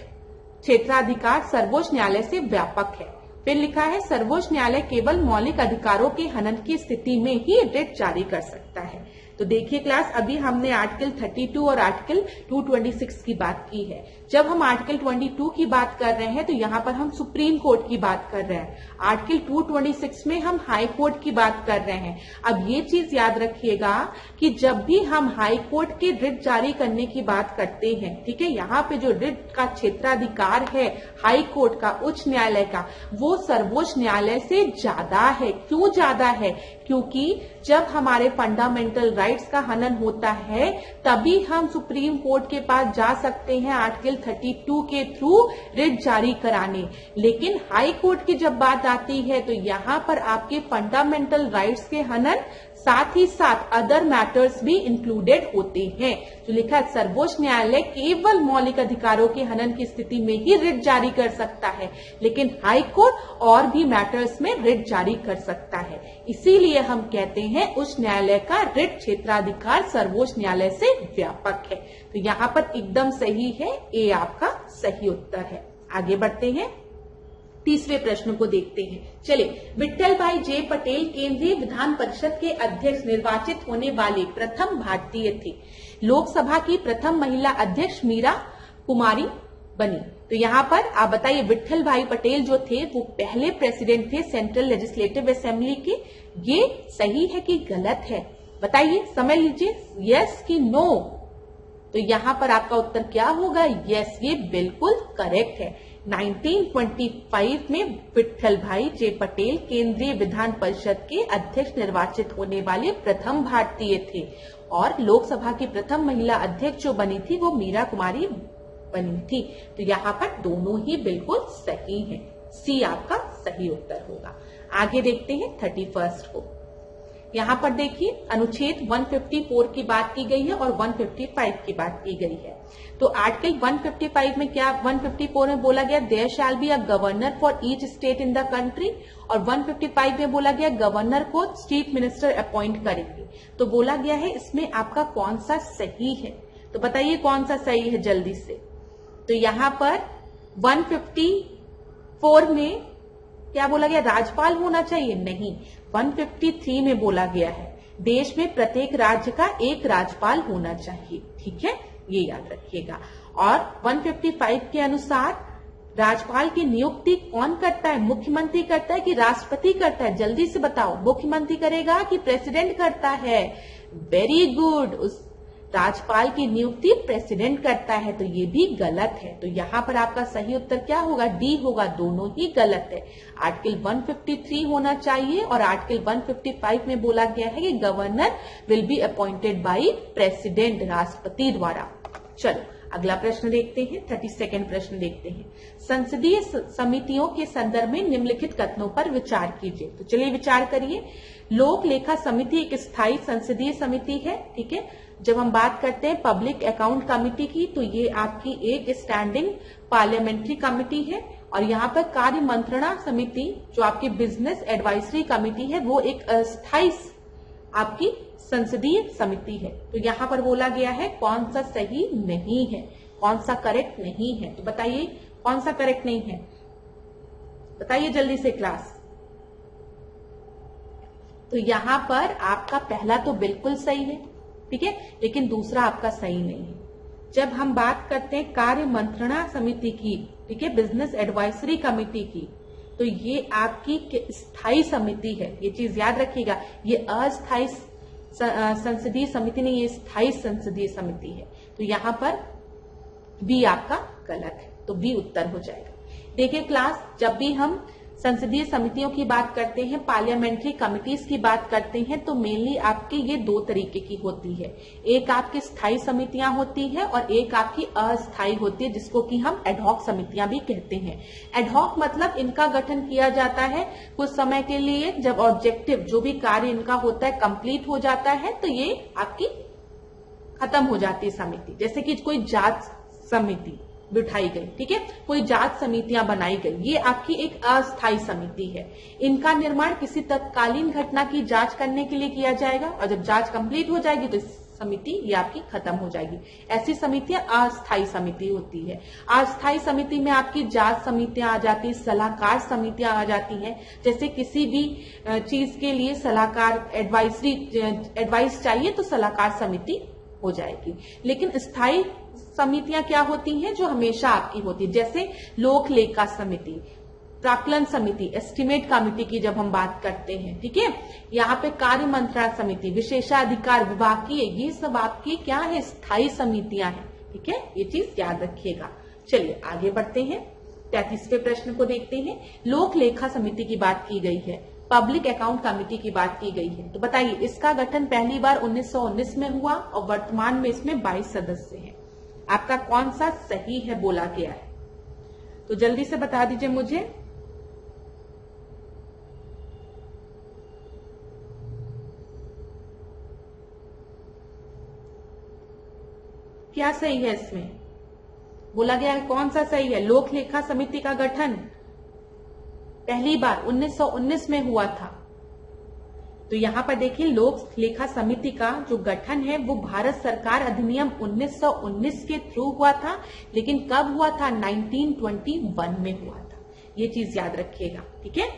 क्षेत्राधिकार सर्वोच्च न्यायालय से व्यापक है। फिर लिखा है सर्वोच्च न्यायालय केवल मौलिक अधिकारों के हनन की स्थिति में ही रिट जारी कर सकता है। तो देखिए क्लास, अभी हमने आर्टिकल 32 और आर्टिकल 226 की बात की है। जब हम आर्टिकल 22 की बात कर रहे हैं तो यहाँ पर हम सुप्रीम कोर्ट की बात कर रहे हैं। आर्टिकल 226 में हम हाई कोर्ट की बात कर रहे हैं। अब ये चीज याद रखिएगा कि जब भी हम हाई कोर्ट के रिट जारी करने की बात करते हैं, ठीक है, यहाँ पे जो रिट का क्षेत्राधिकार है हाई कोर्ट का, उच्च न्यायालय का, वो सर्वोच्च न्यायालय से ज्यादा है। क्यों ज्यादा है? क्योंकि जब हमारे फंडामेंटल राइट्स का हनन होता है तभी हम सुप्रीम कोर्ट के पास जा सकते हैं आर्टिकल 32 के थ्रू रिट जारी कराने। लेकिन हाई कोर्ट की जब बात आती है तो यहाँ पर आपके फंडामेंटल राइट्स के हनन साथ ही साथ अदर मैटर्स भी इंक्लूडेड होते हैं। जो लिखा है सर्वोच्च न्यायालय केवल मौलिक अधिकारों के हनन की स्थिति में ही रिट जारी कर सकता है, लेकिन हाई कोर्ट और भी मैटर्स में रिट जारी कर सकता है। इसीलिए हम कहते हैं उच्च न्यायालय का रिट क्षेत्राधिकार सर्वोच्च न्यायालय से व्यापक है। तो यहाँ पर एकदम सही है, ए आपका सही उत्तर है। आगे बढ़ते हैं, तीसरे प्रश्न को देखते हैं। चलिए, विट्ठल भाई जे पटेल केंद्रीय विधान परिषद के अध्यक्ष निर्वाचित होने वाले प्रथम भारतीय थे। लोकसभा की प्रथम महिला अध्यक्ष मीरा कुमारी बनी। तो यहाँ पर आप बताइए, विट्ठल भाई पटेल जो थे वो पहले प्रेसिडेंट थे सेंट्रल लेजिस्लेटिव असेंबली के। ये सही है कि गलत है? बताइए, समय लीजिए, यस कि नो। तो यहाँ पर आपका उत्तर क्या होगा? यस, ये बिल्कुल करेक्ट है। 1925 में विट्ठल भाई जे पटेल केंद्रीय विधान परिषद के अध्यक्ष निर्वाचित होने वाले प्रथम भारतीय थे और लोकसभा की प्रथम महिला अध्यक्ष जो बनी थी वो मीरा कुमारी बनी थी। तो यहाँ पर दोनों ही बिल्कुल सही हैं। सी आपका सही उत्तर होगा। आगे देखते हैं 31 को। यहाँ पर देखिए, अनुच्छेद 154 की बात की गई है और 155 की बात की गई है। तो आर्टिकल 155 में क्या, 154 में बोला गया there shall be a governor for each state in the country, और 155 में बोला गया गवर्नर को चीफ मिनिस्टर अपॉइंट करेंगे। तो बोला गया है इसमें आपका कौन सा सही है? तो बताइए कौन सा सही है जल्दी से। तो यहाँ पर 154 में क्या बोला गया, राज्यपाल होना चाहिए? नहीं। 153 में बोला गया है देश में प्रत्येक राज्य का एक राज्यपाल होना चाहिए। ठीक है, ये याद रखिएगा। और 155 के अनुसार राज्यपाल की नियुक्ति कौन करता है? मुख्यमंत्री करता है कि राष्ट्रपति करता है? जल्दी से बताओ, मुख्यमंत्री करेगा कि प्रेसिडेंट करता है? वेरी गुड, उस राज्यपाल की नियुक्ति प्रेसिडेंट करता है। तो ये भी गलत है। तो यहाँ पर आपका सही उत्तर क्या होगा? डी होगा। दोनों ही गलत है। आर्टिकल 153 होना चाहिए और आर्टिकल 155 में बोला गया है कि governor will be appointed by president, राष्ट्रपति द्वारा। चलो अगला प्रश्न देखते हैं, 32वां प्रश्न देखते हैं। संसदीय समितियों के संदर्भ में निम्नलिखित कथनों पर विचार कीजिए। तो चलिए विचार करिए। लोक लेखा समिति एक स्थायी संसदीय समिति है। ठीक है, जब हम बात करते हैं पब्लिक अकाउंट कमेटी की तो ये आपकी एक स्टैंडिंग पार्लियामेंट्री कमेटी है। और यहाँ पर कार्य मंत्रणा समिति जो आपकी बिजनेस एडवाइजरी कमेटी है वो एक अस्थायी आपकी संसदीय समिति है। तो यहाँ पर बोला गया है कौन सा सही नहीं है, कौन सा करेक्ट नहीं है। तो बताइए कौन सा करेक्ट नहीं है, बताइए जल्दी से क्लास। तो यहाँ पर आपका पहला तो बिल्कुल सही है, ठीक है, लेकिन दूसरा आपका सही नहीं है। जब हम बात करते हैं कार्य मंत्रणा समिति की, ठीक है, बिजनेस एडवाइजरी कमेटी की, तो ये आपकी स्थायी समिति है। ये चीज याद रखिएगा, ये अस्थायी संसदीय समिति नहीं, ये स्थायी संसदीय समिति है। तो यहाँ पर बी आपका गलत है, तो बी उत्तर हो जाएगा। देखिए क्लास, जब भी हम संसदीय समितियों की बात करते हैं, पार्लियामेंट्री कमिटीज की बात करते हैं, तो मेनली आपकी ये दो तरीके की होती है। एक आपकी स्थायी समितियां होती है और एक आपकी अस्थायी होती है, जिसको कि हम एडहॉक समितियां भी कहते हैं। एडहॉक मतलब इनका गठन किया जाता है कुछ समय के लिए, जब ऑब्जेक्टिव जो भी कार्य इनका होता है कंप्लीट हो जाता है, तो ये आपकी खत्म हो जाती है समिति। जैसे कि कोई जांच समिति बिठाई गई, ठीक है, कोई जांच समितियां बनाई गई, ये आपकी एक अस्थायी समिति है। इनका निर्माण किसी तत्कालीन घटना की जांच करने के लिए किया जाएगा और जब जांच कंप्लीट हो जाएगी तो समिति ये आपकी खत्म हो जाएगी। ऐसी समितियां अस्थायी समिति होती है। अस्थायी समिति में आपकी जांच समितियां आ जाती है, सलाहकार समितियां आ जाती हैं। जैसे किसी भी चीज के लिए सलाहकार एडवाइस चाहिए तो सलाहकार समिति हो जाएगी। लेकिन स्थायी समितियां क्या होती हैं, जो हमेशा आपकी होती है। जैसे लोक लेखा समिति, प्राक्कलन समिति, एस्टिमेट कमेटी की जब हम बात करते हैं, ठीक है, यहाँ पे कार्य मंत्रणा समिति, विशेषाधिकार विभागीय, ये सब आपकी क्या है, स्थायी समितियां हैं, ठीक है, ये चीज याद रखिएगा। चलिए आगे बढ़ते हैं, 33वें प्रश्न को देखते हैं। लोक लेखा समिति की बात की गई है, पब्लिक अकाउंट कमेटी की बात की गई है, तो बताइए इसका गठन पहली बार 1919 में हुआ और वर्तमान में इसमें 22 सदस्य हैं। आपका कौन सा सही है बोला गया है, तो जल्दी से बता दीजिए मुझे। क्या सही है इसमें बोला गया है, कौन सा सही है? लोक लेखा समिति का गठन पहली बार 1919 में हुआ था। तो यहां पर देखिए लोक लेखा समिति का जो गठन है वो भारत सरकार अधिनियम 1919 के थ्रू हुआ था, लेकिन कब हुआ था? 1921 में हुआ था। ये चीज याद रखिएगा, ठीक है,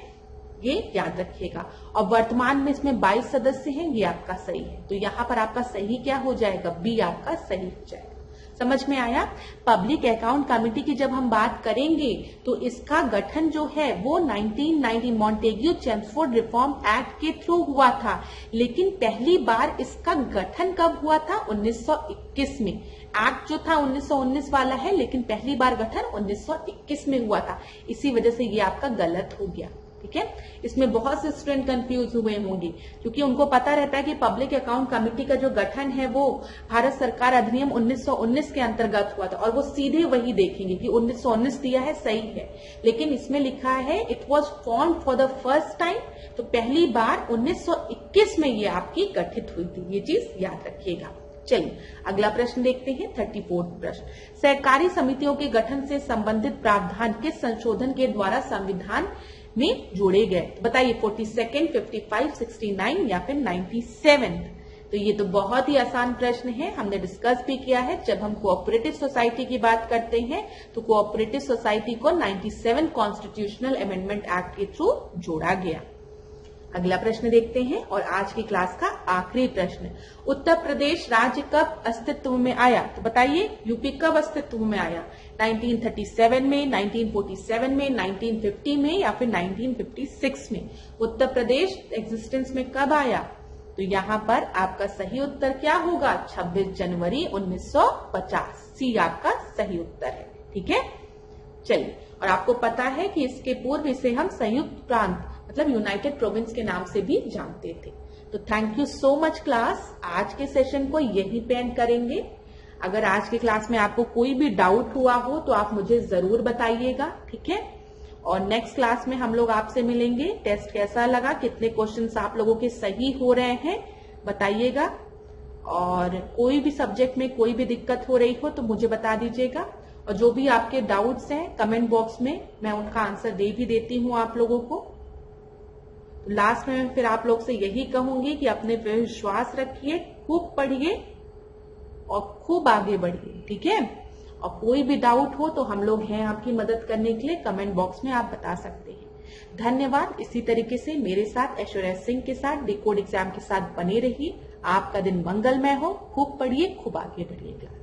ये याद रखिएगा। और वर्तमान में इसमें 22 सदस्य हैं, ये आपका सही है। तो यहां पर आपका सही क्या हो जाएगा? बी आपका सही हो जाएगा। समझ में आया? पब्लिक अकाउंट कमेटी की जब हम बात करेंगे तो इसका गठन जो है वो 1990 मॉन्टेग्यू चेम्सफोर्ड रिफॉर्म एक्ट के थ्रू हुआ था, लेकिन पहली बार इसका गठन कब हुआ था? 1921 में। एक्ट जो था 1919 वाला है, लेकिन पहली बार गठन 1921 में हुआ था। इसी वजह से ये आपका गलत हो गया, ठीक है। इसमें बहुत से स्टूडेंट कंफ्यूज हुए होंगे, क्योंकि उनको पता रहता है कि पब्लिक अकाउंट कमेटी का जो गठन है वो भारत सरकार अधिनियम 1919 के अंतर्गत हुआ था, और वो सीधे वही देखेंगे कि 1919 दिया है, सही है, लेकिन इसमें लिखा है it was formed for the first time, तो पहली बार 1921 में ये आपकी गठित हुई थी। ये चीज याद रखिएगा। चलिए अगला प्रश्न देखते हैं, 34वां प्रश्न। सहकारी समितियों के गठन से संबंधित प्रावधान किस संशोधन के द्वारा संविधान में जोड़े गए? बताइए 42nd, 55, 69 या फिर 97। तो ये तो बहुत ही आसान प्रश्न है, हमने डिस्कस भी किया है। जब हम कोऑपरेटिव सोसाइटी की बात करते हैं तो कोऑपरेटिव सोसाइटी को 97 कॉन्स्टिट्यूशनल अमेंडमेंट एक्ट के थ्रू जोड़ा गया। अगला प्रश्न देखते हैं और आज की क्लास का आखिरी प्रश्न, उत्तर प्रदेश राज्य कब अस्तित्व में आया? तो बताइए यूपी कब अस्तित्व में आया? 1937 में, 1947 में, 1950 में या फिर 1956 में? उत्तर प्रदेश एग्जिस्टेंस में कब आया? तो यहाँ पर आपका सही उत्तर क्या होगा? 26 जनवरी 1950। सी आपका सही उत्तर है, ठीक है। चलिए, और आपको पता है कि इसके पूर्व इसे हम संयुक्त प्रांत मतलब यूनाइटेड प्रोविंस के नाम से भी जानते थे। तो thank you so much class, आज के सेशन को यहीं पे एंड करेंगे। अगर आज की क्लास में आपको कोई भी डाउट हुआ हो तो आप मुझे जरूर बताइएगा, ठीक है। और नेक्स्ट क्लास में हम लोग आपसे मिलेंगे। टेस्ट कैसा लगा, कितने क्वेश्चंस आप लोगों के सही हो रहे हैं बताइएगा, और कोई भी सब्जेक्ट में कोई भी दिक्कत हो रही हो तो मुझे बता दीजिएगा। और जो भी आपके डाउट्स हैं कमेंट बॉक्स में मैं उनका आंसर दे भी देती हूँ आप लोगों को। तो लास्ट में मैं फिर आप लोग से यही कहूंगी कि अपने पे विश्वास रखिए, खूब पढ़िए और खूब आगे बढ़िए, ठीक है। और कोई भी डाउट हो तो हम लोग हैं आपकी मदद करने के लिए, कमेंट बॉक्स में आप बता सकते हैं। धन्यवाद। इसी तरीके से मेरे साथ ऐश्वर्या सिंह के साथ डिकोड एग्जाम के साथ बने रहिए। आपका दिन मंगलमय हो, खूब पढ़िए, खूब आगे बढ़िएगा।